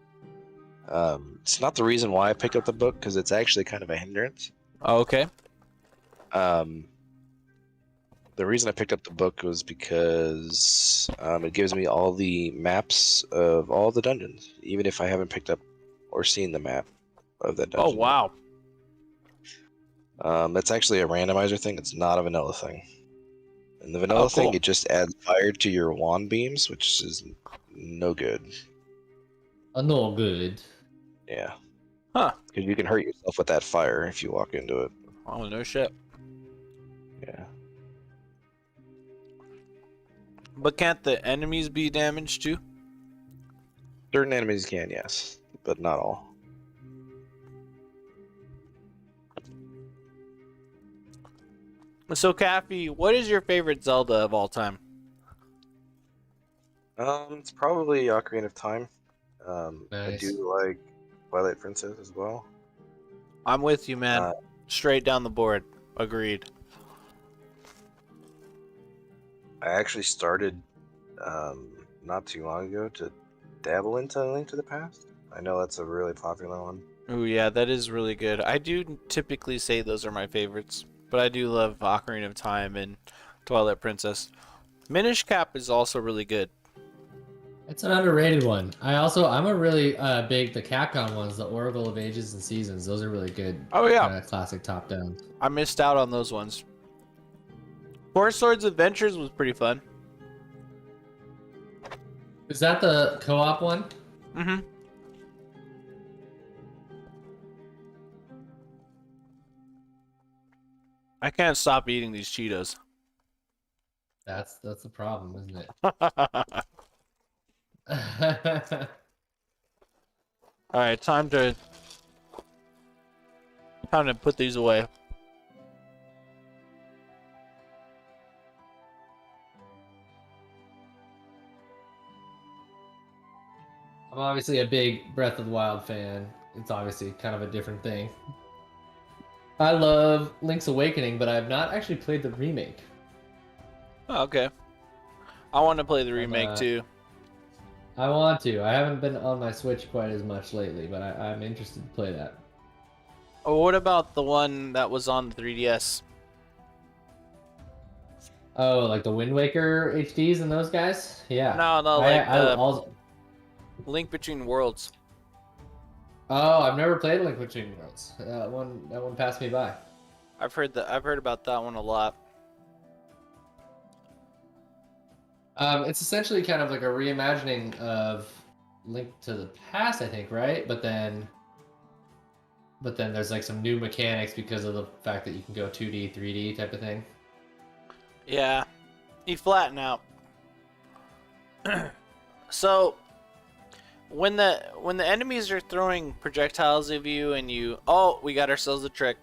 Speaker 3: It's not the reason why I picked up the book, because it's actually kind of a hindrance.
Speaker 1: Okay.
Speaker 3: The reason I picked up the book was because it gives me all the maps of all the dungeons, even if I haven't picked up or seen the map of that dungeon.
Speaker 1: Oh, wow.
Speaker 3: That's actually a randomizer thing. It's not a vanilla thing. In the vanilla thing, it just adds fire to your wand beams, which is no good.
Speaker 2: No good.
Speaker 3: Yeah.
Speaker 1: Huh.
Speaker 3: Because you can hurt yourself with that fire if you walk into it.
Speaker 1: Oh, no shit.
Speaker 3: Yeah.
Speaker 1: But can't the enemies be damaged too?
Speaker 3: Certain enemies can, yes, but not all.
Speaker 1: So, Caffy, what is your favorite Zelda of all time?
Speaker 3: It's probably Ocarina of Time.
Speaker 2: Nice.
Speaker 3: I do like Twilight Princess as well.
Speaker 1: I'm with you, man. Straight down the board. Agreed.
Speaker 3: I actually started not too long ago to dabble into Link to the Past. I know that's a really popular one.
Speaker 1: Oh yeah, that is really good. I do typically say those are my favorites, but I do love Ocarina of Time and Twilight Princess. Minish Cap is also really good.
Speaker 2: It's an underrated one. I'm a really big the Capcom ones, the Oracle of Ages and Seasons. Those are really good.
Speaker 1: Oh yeah,
Speaker 2: classic top down.
Speaker 1: I missed out on those ones. Four Swords Adventures was pretty fun.
Speaker 2: Is that the co-op one?
Speaker 1: Mm-hmm. I can't stop eating these Cheetos.
Speaker 2: That's the problem, isn't it?
Speaker 1: All right, time to put these away.
Speaker 2: I'm obviously a big Breath of the Wild fan. It's obviously kind of a different thing. I love Link's Awakening, but I have not actually played the remake.
Speaker 1: Oh, okay. I want to play the remake too.
Speaker 2: I want to. I haven't been on my Switch quite as much lately, but I'm interested to play that.
Speaker 1: Oh, what about the one that was on the 3DS?
Speaker 2: Oh, like the Wind Waker HDs and those guys? Yeah.
Speaker 1: No,
Speaker 2: I
Speaker 1: like the
Speaker 2: also.
Speaker 1: Link Between Worlds.
Speaker 2: Oh, I've never played Link Between Worlds. That one passed me by.
Speaker 1: I've heard about that one a lot.
Speaker 2: It's essentially kind of like a reimagining of Link to the Past, I think, right? But then there's like some new mechanics because of the fact that you can go 2D, 3D type of thing.
Speaker 1: Yeah, you flatten out. So when the enemies are throwing projectiles at you and you, oh, we got ourselves a trick.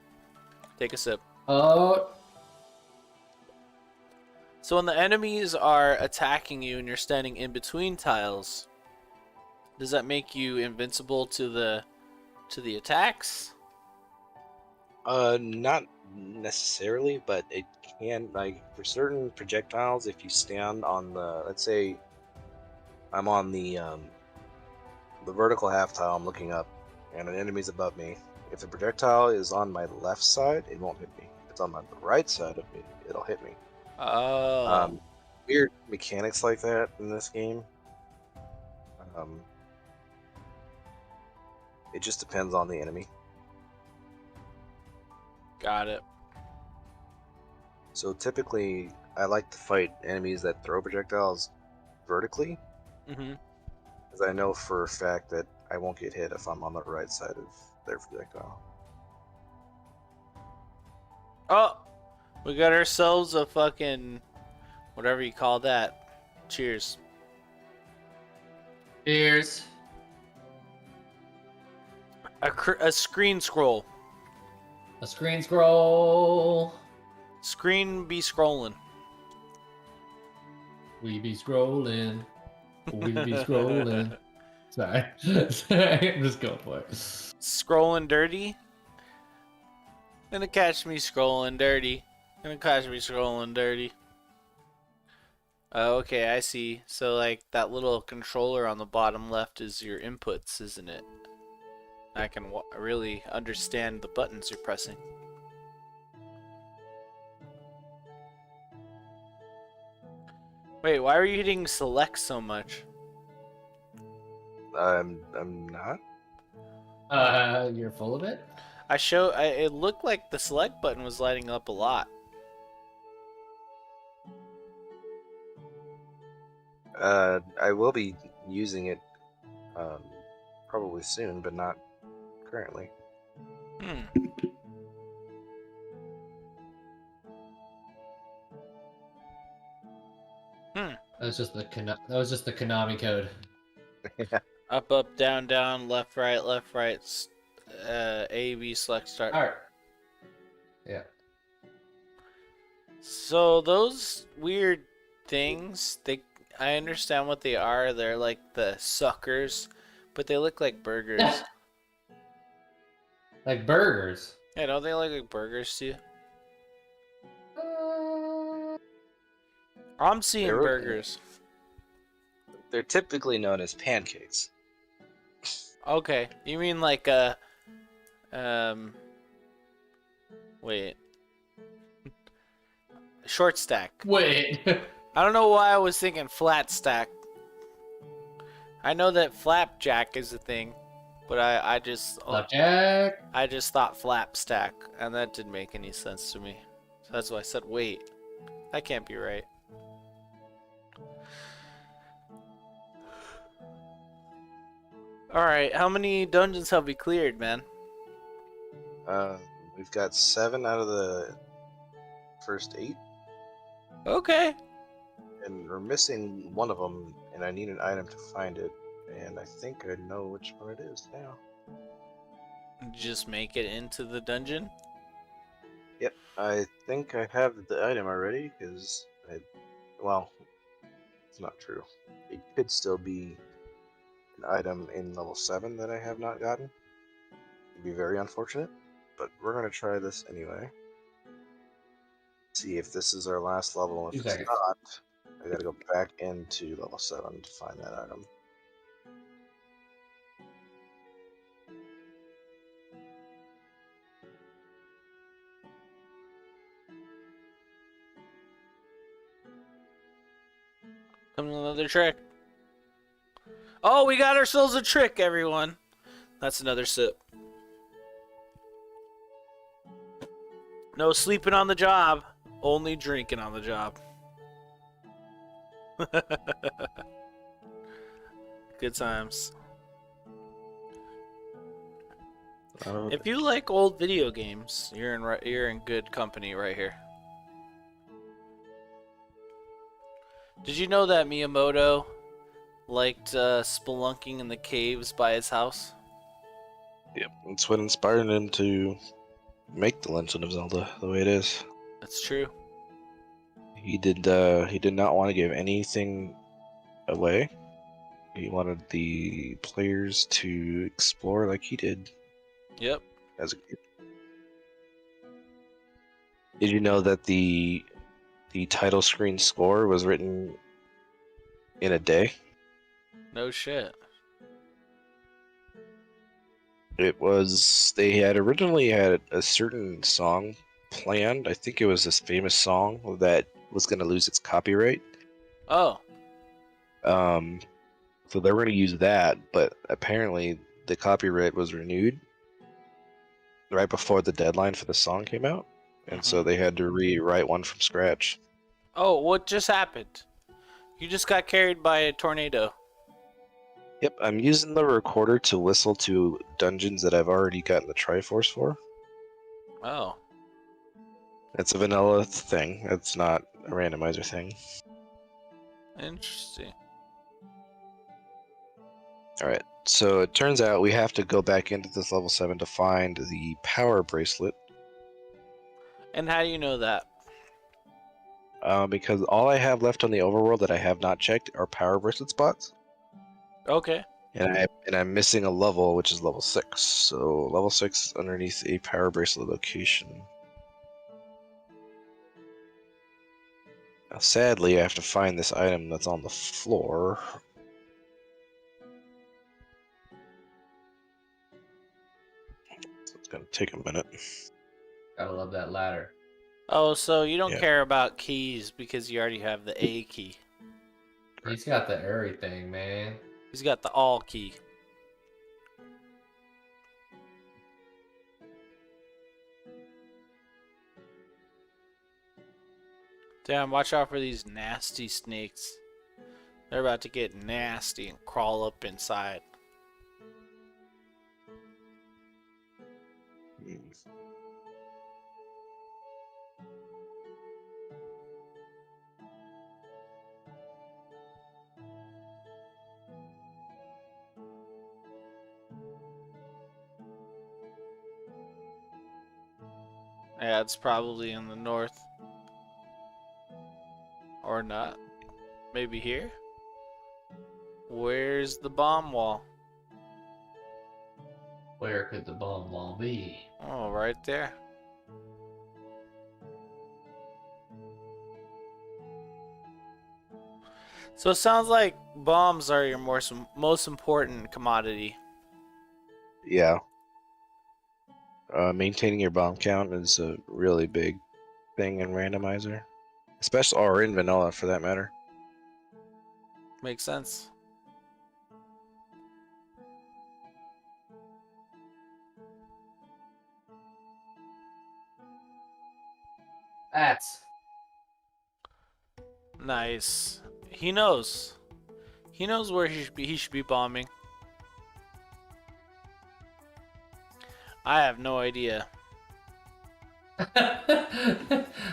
Speaker 1: Take a sip.
Speaker 2: Oh,
Speaker 1: So when the enemies are attacking you and you're standing in between tiles, does that make you invincible to the attacks?
Speaker 3: Not necessarily, but it can, like, for certain projectiles, if you stand on the, let's say I'm on the vertical half tile, I'm looking up, and an enemy's above me. If the projectile is on my left side, it won't hit me. If it's on the right side of me, it'll hit me.
Speaker 1: Oh.
Speaker 3: Weird mechanics like that in this game. It just depends on the enemy.
Speaker 1: Got it.
Speaker 3: So typically, I like to fight enemies that throw projectiles vertically,
Speaker 1: Mhm.
Speaker 3: because I know for a fact that I won't get hit if I'm on the right side of their projectile.
Speaker 1: Oh, we got ourselves a fucking whatever you call that. Cheers.
Speaker 2: cheers.
Speaker 1: A screen scroll.
Speaker 2: A screen scroll.
Speaker 1: Screen be scrolling.
Speaker 2: We be scrolling. We be scrolling. Sorry. I'm just going for it.
Speaker 1: Scrolling dirty. Gonna catch me scrolling dirty. Gonna catch me scrolling dirty. Oh, okay, I see. So like that little controller on the bottom left is your inputs, isn't it? I can really understand the buttons you're pressing. Wait, why are you hitting select so much?
Speaker 3: I'm not.
Speaker 2: You're full of it?
Speaker 1: It looked like the select button was lighting up a lot.
Speaker 3: I will be using it probably soon, but not currently.
Speaker 1: Hmm.
Speaker 2: That was just the Konami code.
Speaker 1: Up, down, left, right, A, B, select, start.
Speaker 2: All right. Yeah.
Speaker 1: So those weird things, I understand what they are. They're like the suckers, but they look like burgers.
Speaker 2: Like burgers.
Speaker 1: Yeah, don't they look like burgers to you? I'm seeing
Speaker 3: They're okay.
Speaker 1: burgers.
Speaker 3: They're typically known as pancakes.
Speaker 1: Okay, you mean like wait, short stack.
Speaker 2: Wait.
Speaker 1: I don't know why I was thinking flat stack. I know that flapjack is a thing, but I just
Speaker 2: Flapjack.
Speaker 1: I just thought flap stack, and that didn't make any sense to me. So that's why I said wait. That can't be right. Alright, how many dungeons have we cleared, man?
Speaker 3: We've got 7 out of the first 8,
Speaker 1: Okay.
Speaker 3: and we're missing one of them, and I need an item to find it, and I think I know which one it is now.
Speaker 1: Just make it into the dungeon?
Speaker 3: Yep, I think I have the item already, because well, it's not true. It could still be an item in level 7 that I have not gotten. It'd be very unfortunate, but we're going to try this anyway. See if this is our last level. If it's not, I gotta go back into level 7 to find that item.
Speaker 1: Another trick. Oh, we got ourselves a trick, everyone. That's another sip. No sleeping on the job. Only drinking on the job. Good times. If you like old video games, you're in good company right here. Did you know that Miyamoto liked spelunking in the caves by his house?
Speaker 3: Yep, that's what inspired him to make the Legend of Zelda the way it is.
Speaker 1: That's true.
Speaker 3: He did not want to give anything away. He wanted the players to explore like he did.
Speaker 1: Yep.
Speaker 3: As a kid. Did you know that the title screen score was written in a day?
Speaker 1: No shit.
Speaker 3: It was, they had originally had a certain song planned. I think it was this famous song that was going to lose its copyright.
Speaker 1: Oh.
Speaker 3: So they were going to use that, but apparently the copyright was renewed right before the deadline for the song came out, and so they had to rewrite one from scratch.
Speaker 1: Oh, what just happened? You just got carried by a tornado.
Speaker 3: Yep, I'm using the recorder to whistle to dungeons that I've already gotten the Triforce for.
Speaker 1: Oh.
Speaker 3: It's a vanilla thing. It's not a randomizer thing.
Speaker 1: Interesting.
Speaker 3: Alright, so it turns out we have to go back into this level 7 to find the power bracelet.
Speaker 1: And how do you know that?
Speaker 3: Because all I have left on the overworld that I have not checked are power bracelet spots.
Speaker 1: Okay.
Speaker 3: And I'm missing a level, which is level 6. So level 6 is underneath a power bracelet location. Now, sadly, I have to find this item that's on the floor. So it's gonna take a minute.
Speaker 2: Gotta love that ladder.
Speaker 1: Oh, so you don't
Speaker 3: Yeah.
Speaker 1: care about keys because you already have the A key.
Speaker 2: He's got the everything, man.
Speaker 1: He's got the all key. Damn, watch out for these nasty snakes. They're about to get nasty and crawl up inside. Yeah, it's probably in the north. Or not. Maybe here? Where's the bomb wall?
Speaker 2: Where could the bomb wall be?
Speaker 1: Oh, right there. So it sounds like bombs are your most important commodity.
Speaker 3: Yeah. Maintaining your bomb count is a really big thing in randomizer. Especially, or in vanilla for that matter.
Speaker 1: Makes sense.
Speaker 2: Bats.
Speaker 1: Nice. He knows. He knows where he should be bombing. I have no idea.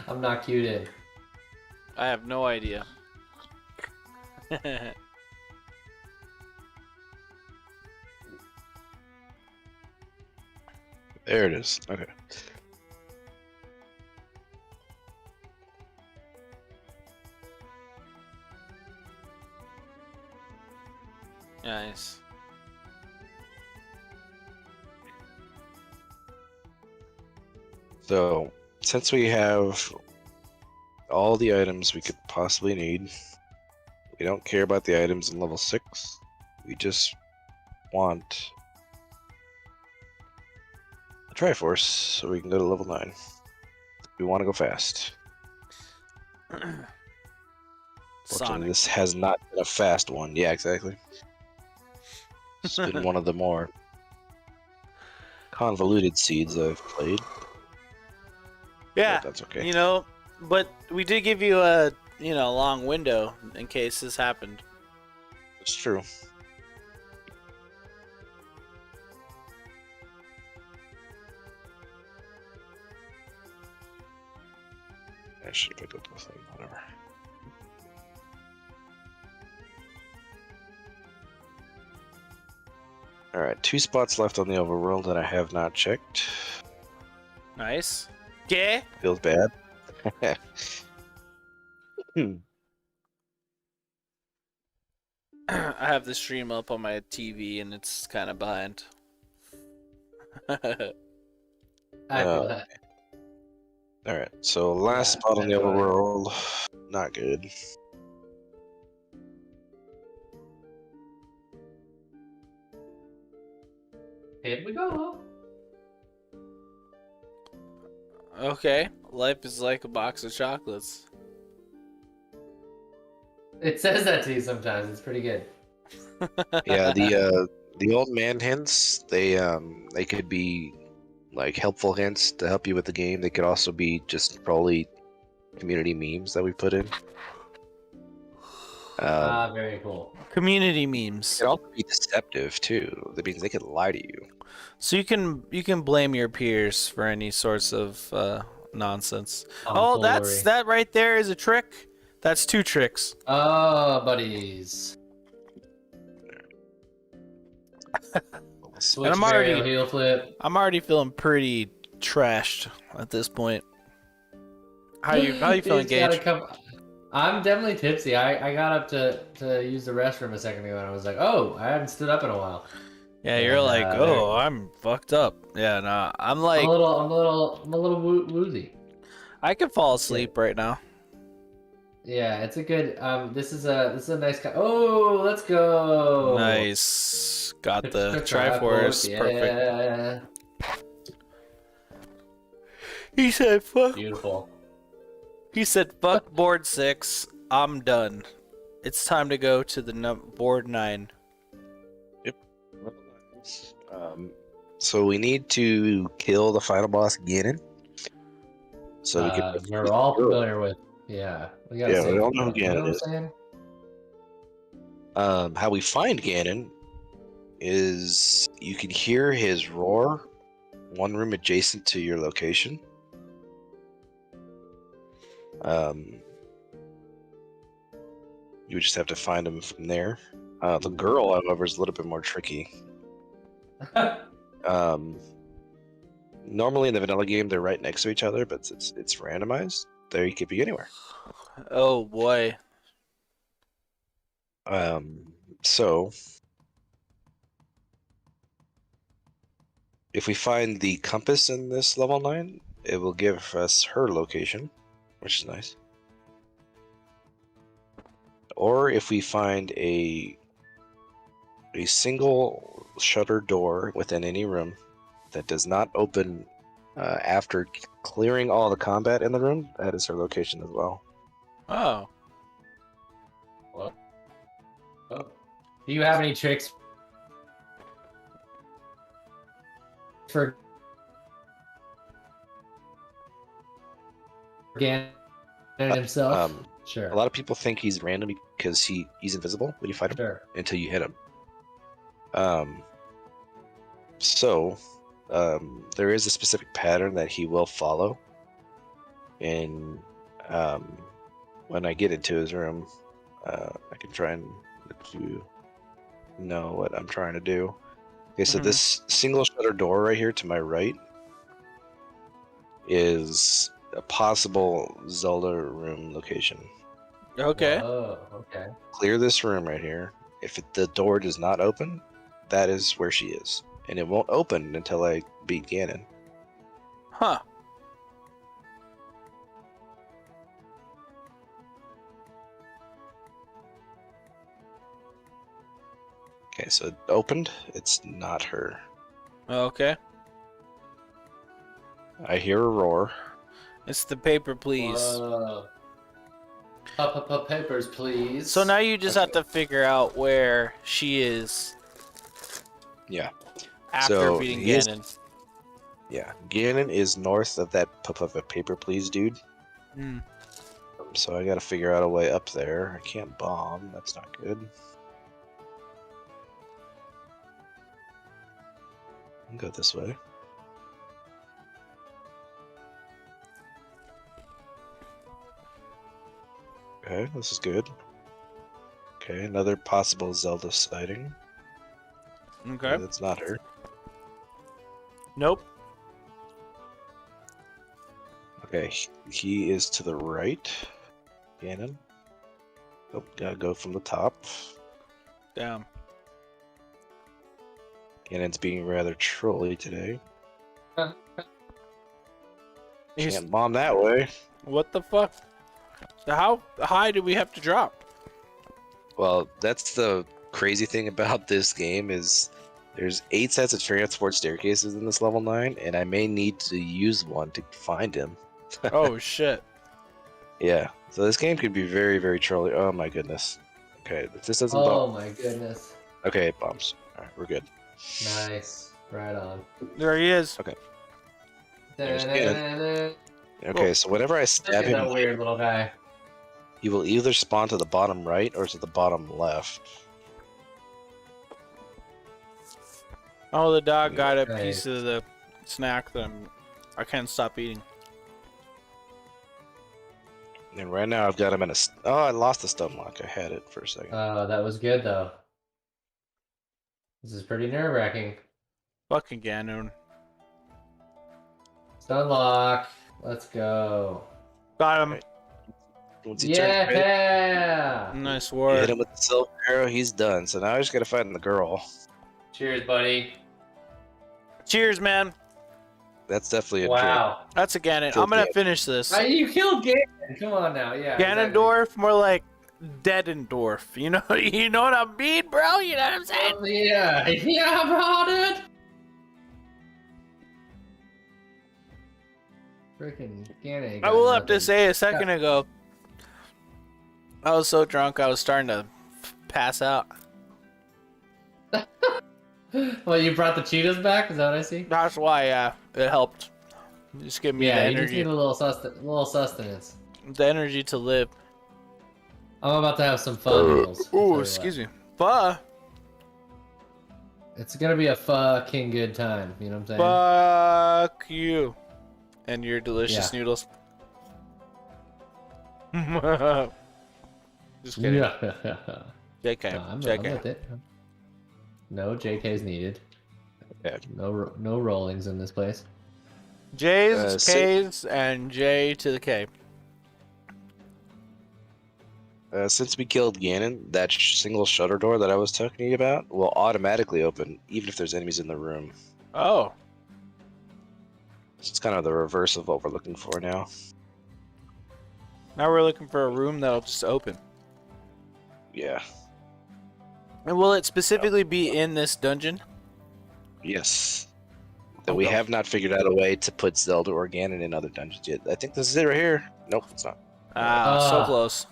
Speaker 2: I'm not cued in.
Speaker 1: I have no idea.
Speaker 3: There it is. Okay.
Speaker 1: Nice.
Speaker 3: So, since we have all the items we could possibly need, we don't care about the items in level 6. We just want a Triforce so we can go to level 9. We want to go fast. Fortunately,
Speaker 1: Sonic.
Speaker 3: this has not been a fast one. Yeah, exactly. It's been one of the more convoluted seeds I've played.
Speaker 1: Yeah,
Speaker 3: But that's okay.
Speaker 1: you know, but we did give you a long window in case this happened.
Speaker 3: It's true. I should pick up the thing, whatever. Alright, 2 spots left on the overworld that I have not checked.
Speaker 1: Nice. Yeah.
Speaker 3: Feels bad.
Speaker 1: I have the stream up on my TV and it's kind of behind.
Speaker 2: I feel that.
Speaker 3: Alright, so last
Speaker 2: Yeah,
Speaker 3: spot on the
Speaker 2: that's fine.
Speaker 3: overworld. Not good.
Speaker 2: Here we go.
Speaker 1: Okay, life is like a box of chocolates.
Speaker 2: It says that to you sometimes. It's pretty good.
Speaker 3: Yeah, the old man hints, they could be like helpful hints to help you with the game. They could also be just probably community memes that we put in.
Speaker 2: Very cool.
Speaker 1: Community
Speaker 3: It
Speaker 1: memes.
Speaker 3: could also be deceptive too. That means they could lie to you.
Speaker 1: So you can blame your peers for any sorts of nonsense. Oh, that right there is a trick. That's 2 tricks.
Speaker 2: Oh, buddies. Switch
Speaker 1: I'm
Speaker 2: burial, heel flip.
Speaker 1: I'm already feeling pretty trashed at this point. How you feeling,
Speaker 2: It's gotta
Speaker 1: Gage?
Speaker 2: come- I'm definitely tipsy. I got up to use the restroom a second ago and I was like, oh, I haven't stood up in a while.
Speaker 1: Yeah, you're
Speaker 2: And,
Speaker 1: like, oh, I'm fucked up. Yeah, no, I'm like,
Speaker 2: I'm a little woozy.
Speaker 1: I could fall asleep right now.
Speaker 2: Yeah, it's a good. This is a nice. Oh, let's go.
Speaker 1: Nice, got the Triforce, perfect.
Speaker 2: Yeah.
Speaker 1: He said, "Fuck."
Speaker 2: Beautiful.
Speaker 1: He said, "Fuck board 6. I'm done. It's time to go to the board 9."
Speaker 3: So we need to kill the final boss Ganon. So we can.
Speaker 2: We're all familiar with. Yeah, we gotta
Speaker 3: we all know who
Speaker 2: you know
Speaker 3: Ganon
Speaker 2: what
Speaker 3: is.
Speaker 2: I'm saying?
Speaker 3: How we find Ganon is you can hear his roar, one room adjacent to your location. You would just have to find him from there. The girl, however, is a little bit more tricky. Normally in the vanilla game, they're right next to each other, but it's randomized. There, you could be anywhere.
Speaker 1: Oh boy.
Speaker 3: So if we find the compass in this level 9, it will give us her location, which is nice. Or if we find a single shutter door within any room that does not open after clearing all the combat in the room, that is her location as well.
Speaker 1: Oh.
Speaker 2: Well, do you have any tricks for Ganon himself? Sure.
Speaker 3: A lot of people think he's random because he's invisible when you fight him
Speaker 2: Sure.
Speaker 3: until you hit him. There is a specific pattern that he will follow. And when I get into his room, I can try and let you know what I'm trying to do. Okay, so this single shutter door right here to my right is a possible Zelda room location.
Speaker 1: Okay.
Speaker 2: Oh, okay.
Speaker 3: Clear this room right here. If the door does not open, that is where she is. And it won't open until I beat Ganon.
Speaker 1: Huh.
Speaker 3: Okay, so it opened. It's not her.
Speaker 1: Okay.
Speaker 3: I hear a roar.
Speaker 1: It's the paper, please.
Speaker 2: Whoa. Papers, please.
Speaker 1: So now you just have to figure out where she is
Speaker 3: Yeah.
Speaker 1: after
Speaker 3: So
Speaker 1: beating
Speaker 3: he is-
Speaker 1: Ganon.
Speaker 3: Yeah. Ganon is north of that paper, please, dude.
Speaker 1: Hmm.
Speaker 3: So I gotta figure out a way up there. I can't bomb. That's not good. I'll go this way. Okay, this is good. Okay, another possible Zelda sighting.
Speaker 1: Okay.
Speaker 3: That's not her.
Speaker 1: Nope.
Speaker 3: Okay, he is to the right. Ganon. Oh, gotta go from the top.
Speaker 1: Damn.
Speaker 3: Ganon's being rather trolly today.
Speaker 1: He's-
Speaker 3: Can't bomb that way.
Speaker 1: What the fuck? So how high do we have to drop?
Speaker 3: Well, that's the crazy thing about this game is there's 8 sets of transport staircases in this level 9, and I may need to use one to find him.
Speaker 1: Oh shit.
Speaker 3: Yeah, so this game could be very, very trolly. Oh my goodness. Okay, if this doesn't
Speaker 2: Oh
Speaker 3: bomb.
Speaker 2: my goodness.
Speaker 3: Okay, it bombs. Alright, we're good.
Speaker 2: Nice. Right on.
Speaker 1: There he is.
Speaker 3: There's
Speaker 2: Da-da-da-da-da.
Speaker 3: Okay, so whenever I
Speaker 2: Look
Speaker 3: stab
Speaker 2: at that
Speaker 3: him,
Speaker 2: weird little guy.
Speaker 3: he will either spawn to the bottom right or to the bottom left.
Speaker 1: Oh, the dog got a
Speaker 2: Okay.
Speaker 1: piece of the snack that I can't stop eating.
Speaker 3: And right now I've got him in a... Oh, I lost the stun lock. I had it for a second.
Speaker 2: Oh, that was good though. This is pretty nerve-wracking.
Speaker 1: Fucking Ganon.
Speaker 2: Stun lock. Let's go.
Speaker 1: Got him.
Speaker 3: Right. Once he turns red,
Speaker 2: Yeah.
Speaker 1: Nice
Speaker 3: you
Speaker 1: work.
Speaker 3: hit him with the silver arrow, he's done. So now I just gotta find the girl.
Speaker 2: Cheers, buddy.
Speaker 1: Cheers, man.
Speaker 3: That's definitely a
Speaker 2: Wow.
Speaker 1: That's a Ganon.
Speaker 3: Kill
Speaker 1: I'm gonna
Speaker 3: Ganon.
Speaker 1: finish this.
Speaker 2: You killed Ganon. Come on now. Yeah.
Speaker 1: Ganondorf, more like Deadendorf. You know, you know what I mean, bro? You know what I'm saying?
Speaker 2: Exactly. Yeah. Yeah, bro, dude. Freaking Ganon.
Speaker 1: I will have to say, a second ago, I was so drunk I was starting to pass out.
Speaker 2: Well, you brought the Cheetos back? Is that what I see?
Speaker 1: That's why, yeah, it helped. Just give me
Speaker 2: Yeah,
Speaker 1: the
Speaker 2: you just
Speaker 1: energy,
Speaker 2: need a little sustenance.
Speaker 1: the energy to live.
Speaker 2: I'm about to have some fun meals.
Speaker 1: Ooh, excuse me. But
Speaker 2: It's gonna be a fucking good time. You know what I'm saying?
Speaker 1: fuck you and your delicious
Speaker 2: Yeah.
Speaker 1: noodles. Just kidding.
Speaker 2: Yeah.
Speaker 1: JK.
Speaker 2: No, I'm
Speaker 1: JK.
Speaker 2: with it. No JK's needed.
Speaker 3: Yeah.
Speaker 2: No rollings in this place.
Speaker 1: J's,
Speaker 3: so-
Speaker 1: K's, and J to the K.
Speaker 3: Since we killed Ganon, that single shutter door that I was talking to you about will automatically open, even if there's enemies in the room.
Speaker 1: Oh,
Speaker 3: So it's kind of the reverse of what we're looking for now.
Speaker 1: now we're looking for a room that'll just open.
Speaker 3: Yeah.
Speaker 1: And will it specifically be in this dungeon?
Speaker 3: Yes. That we
Speaker 1: Okay.
Speaker 3: have not figured out a way to put Zelda or Ganon in other dungeons yet. I think this is it right here. Nope, it's not.
Speaker 1: Ah, so
Speaker 2: Ah.
Speaker 1: close.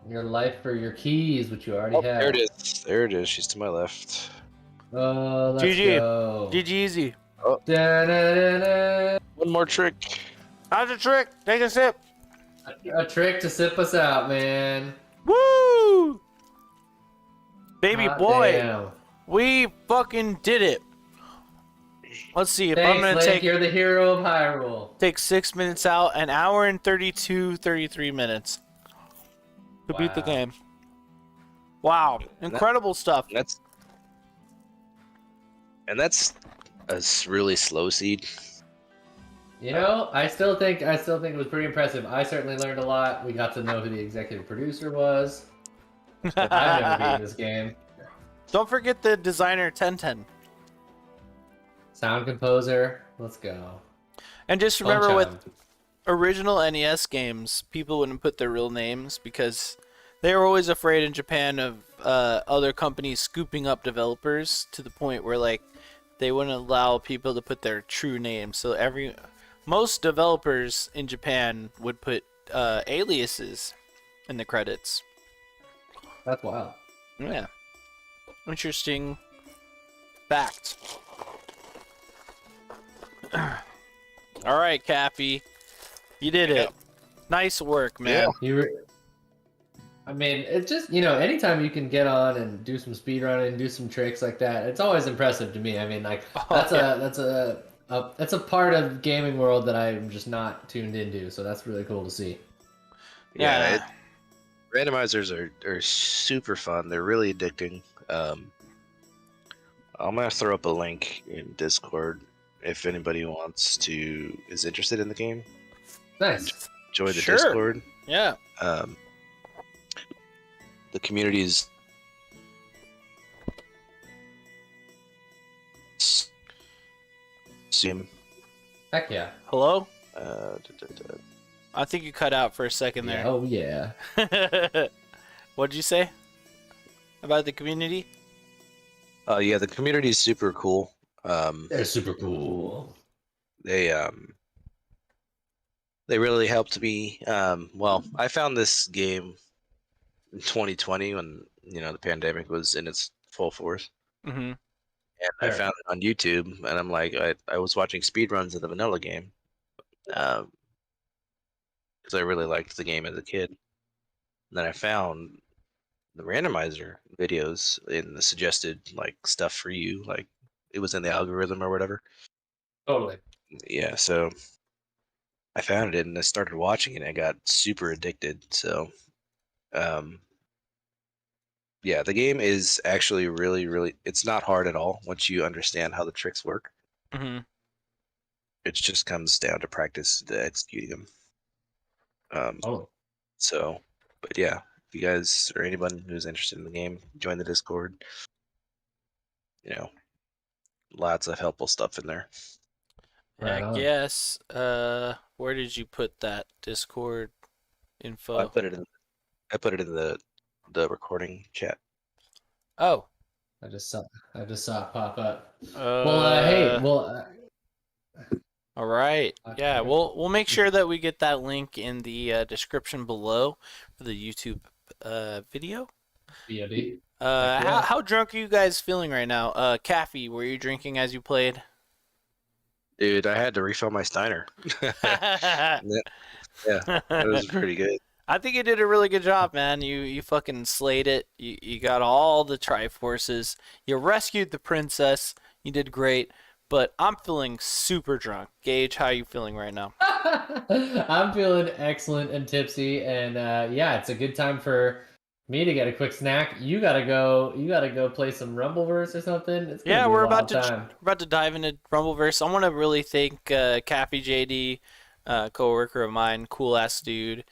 Speaker 2: Your life for your keys, which you already
Speaker 3: Oh,
Speaker 2: have.
Speaker 3: there it is. There it is. She's to my left.
Speaker 2: Oh, let's
Speaker 1: GG.
Speaker 2: go.
Speaker 1: GG easy.
Speaker 2: Da-da-da-da.
Speaker 3: One more trick.
Speaker 1: How's the trick? Take a sip.
Speaker 2: A trick to sip us out, man.
Speaker 1: Woo! Baby
Speaker 2: Hot
Speaker 1: boy,
Speaker 2: damn.
Speaker 1: we fucking did it. Let's see if I'm
Speaker 2: Thanks,
Speaker 1: gonna
Speaker 2: Link.
Speaker 1: take
Speaker 2: You're the hero of Hyrule.
Speaker 1: 6 minutes out, an hour and 33 minutes to beat the
Speaker 2: Wow.
Speaker 1: game. Wow, incredible stuff.
Speaker 3: That's a really slow seed.
Speaker 2: You know, I still think it was pretty impressive. I certainly learned a lot. We got to know who the executive producer was. I've never beaten this game.
Speaker 1: Don't forget the designer 1010.
Speaker 2: Sound composer. Let's go.
Speaker 1: And just remember,
Speaker 2: Punch
Speaker 1: with
Speaker 2: out.
Speaker 1: original NES games, people wouldn't put their real names because they were always afraid in Japan of other companies scooping up developers to the point where like they wouldn't allow people to put their true names. So most developers in Japan would put aliases in the credits.
Speaker 2: That's wild.
Speaker 1: Yeah. Interesting fact. All right, Caffy. You did it. Nice work, man.
Speaker 2: I mean, it's just, anytime you can get on and do some speedrunning, do some tricks like that, it's always impressive to me. I mean, like, that's a part of gaming world that I'm just not tuned into, so that's really cool to see.
Speaker 1: Yeah.
Speaker 3: Randomizers are super fun. They're really addicting. I'm gonna throw up a link in Discord if anybody is interested in the game.
Speaker 2: Nice.
Speaker 3: Join the
Speaker 1: Sure.
Speaker 3: Discord.
Speaker 1: Yeah.
Speaker 3: The community's
Speaker 2: Heck yeah.
Speaker 1: Hello? I think you cut out for a second there.
Speaker 2: Oh yeah.
Speaker 1: What'd you say about the community?
Speaker 3: Yeah, the community is super cool.
Speaker 2: They're super cool.
Speaker 3: They really helped me. Well, I found this game in 2020 when the pandemic was in its full force,
Speaker 1: Mm-hmm.
Speaker 3: and I found it on YouTube, and I'm like, I was watching speedruns of the vanilla game, because I really liked the game as a kid. And then I found the randomizer videos in the suggested stuff for you, like it was in the algorithm or whatever.
Speaker 2: Totally.
Speaker 3: Yeah, so I found it and I started watching it and I got super addicted. So yeah, the game is actually really, really, it's not hard at all once you understand how the tricks work.
Speaker 1: Mm-hmm.
Speaker 3: It just comes down to practice to executing them. So, but yeah, if you guys or anyone who's interested in the game, join the Discord. Lots of helpful stuff in there.
Speaker 2: Right on.
Speaker 1: Yes. Where did you put that Discord info?
Speaker 3: I put it in the recording chat.
Speaker 1: Oh.
Speaker 2: I just saw it pop up.
Speaker 1: All right.
Speaker 2: Okay.
Speaker 1: Yeah, we'll make sure that we get that link in the description below for the YouTube video.
Speaker 2: VOD.
Speaker 1: How drunk are you guys feeling right now? Caffy, were you drinking as you played?
Speaker 3: Dude, I had to refill my Steiner. Yeah, it was pretty good.
Speaker 1: I think you did a really good job, man. You fucking slayed it. You got all the Triforces. You rescued the princess. You did great. But I'm feeling super drunk. Gage, how are you feeling right now?
Speaker 2: I'm feeling excellent and tipsy, and yeah, it's a good time for me to get a quick snack. You gotta go play some Rumbleverse or something. It's gonna be
Speaker 1: we're
Speaker 2: a
Speaker 1: about
Speaker 2: wild time.
Speaker 1: to dive into Rumbleverse. I want to really thank CaffyJD, coworker of mine, cool ass dude,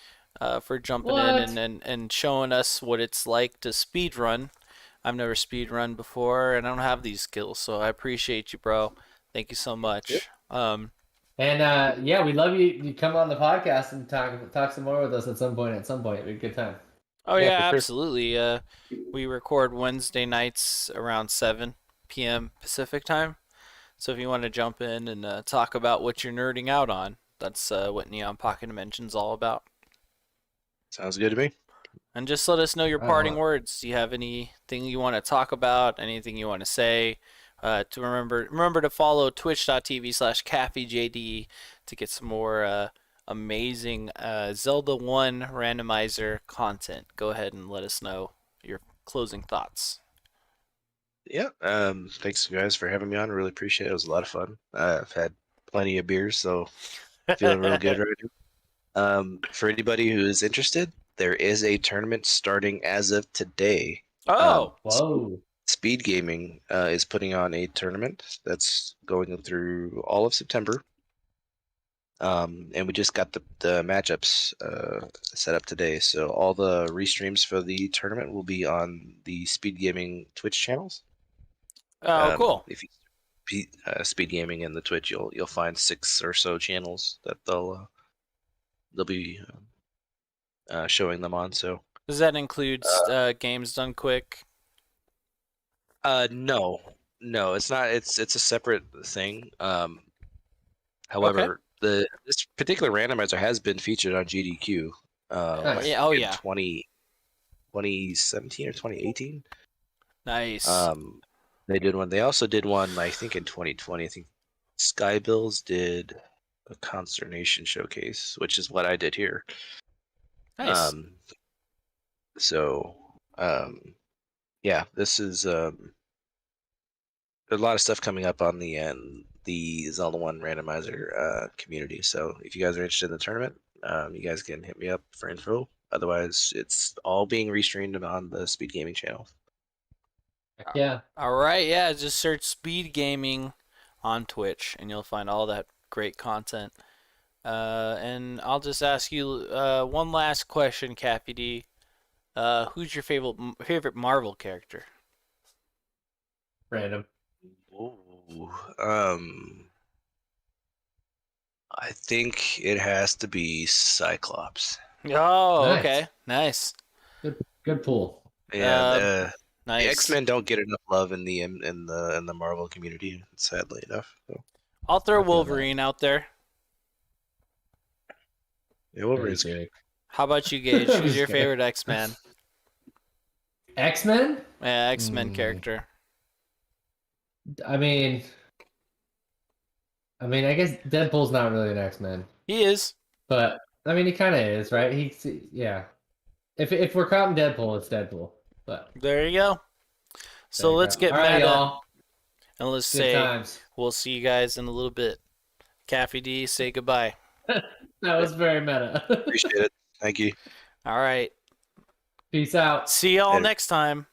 Speaker 1: for jumping in and showing us what it's like to speedrun. I've never speedrun before, and I don't have these skills, so I appreciate you, bro. Thank you so much.
Speaker 2: Yep. And yeah, we love you. You come on the podcast and talk some more with us at some point. It'd be a good time.
Speaker 1: Oh yeah,
Speaker 3: for sure.
Speaker 1: absolutely. We record Wednesday nights around 7 p.m. Pacific time. So if you want to jump in and talk about what you're nerding out on, that's what Neon Pocket Dimension's all about.
Speaker 3: Sounds good to me.
Speaker 1: And just let us know your parting words. Do you have anything you want to talk about? Anything you want to say? To remember to follow twitch.tv/CaffyJD to get some more amazing Zelda 1 randomizer content. Go ahead and let us know your closing thoughts.
Speaker 3: Yeah. Thanks guys for having me on. Really appreciate it. It was a lot of fun. I've had plenty of beers, so feeling real good right now. For anybody who is interested, there is a tournament starting as of today.
Speaker 2: Whoa.
Speaker 3: Speed Gaming is putting on a tournament that's going through all of September. And we just got the matchups set up today. So all the restreams for the tournament will be on the Speed Gaming Twitch channels.
Speaker 1: Oh, cool.
Speaker 3: If you Speed Gaming and the Twitch, you'll find 6 or so channels that they'll be showing them on. So
Speaker 1: does that include games done quick?
Speaker 3: No, it's not. It's a separate thing. However, this particular randomizer has been featured on GDQ.
Speaker 2: Nice.
Speaker 1: Yeah, oh,
Speaker 3: in
Speaker 1: yeah.
Speaker 3: 2017 or 2018.
Speaker 1: Nice.
Speaker 3: They did one. They also did one, I think, in 2020. I think Skybills did a Consternation showcase, which is what I did here.
Speaker 1: Nice.
Speaker 3: So, yeah, this is there's a lot of stuff coming up on the Zelda 1 randomizer community. So if you guys are interested in the tournament, you guys can hit me up for info. Otherwise, it's all being restreamed on the Speed Gaming channel.
Speaker 2: Heck yeah.
Speaker 1: All right, yeah, just search Speed Gaming on Twitch, and you'll find all that great content. And I'll just ask you one last question, CaffyJD. Who's your favorite Marvel character?
Speaker 2: Random.
Speaker 3: Ooh, I think it has to be Cyclops.
Speaker 1: Oh,
Speaker 2: Nice.
Speaker 1: okay, nice.
Speaker 2: Good pull.
Speaker 3: Yeah, the
Speaker 1: Nice.
Speaker 3: X-Men don't get enough love in the Marvel community, sadly enough. So.
Speaker 1: I'll throw
Speaker 2: I feel that.
Speaker 1: Wolverine out there.
Speaker 3: Yeah, Wolverine's
Speaker 2: Very
Speaker 3: good.
Speaker 2: big.
Speaker 1: How about you, Gage?
Speaker 2: I'm
Speaker 1: Who's
Speaker 2: just
Speaker 1: your
Speaker 2: kidding.
Speaker 1: favorite X-Men?
Speaker 2: X-Men?
Speaker 1: Yeah, X-Men character.
Speaker 2: I mean, I guess Deadpool's not really an X-Men,
Speaker 1: He is.
Speaker 2: but I mean, he kind of is, right? Yeah. If we're counting Deadpool, it's Deadpool. But
Speaker 1: There you go. So
Speaker 2: there you
Speaker 1: let's
Speaker 2: go.
Speaker 1: get
Speaker 2: All right,
Speaker 1: meta,
Speaker 2: y'all.
Speaker 1: and let's
Speaker 2: Good
Speaker 1: say
Speaker 2: times.
Speaker 1: we'll see you guys in a little bit. CaffyJD, say goodbye.
Speaker 2: That was very meta.
Speaker 3: Appreciate it. Thank you.
Speaker 1: All right.
Speaker 2: Peace out.
Speaker 1: See y'all
Speaker 3: Later.
Speaker 1: next time.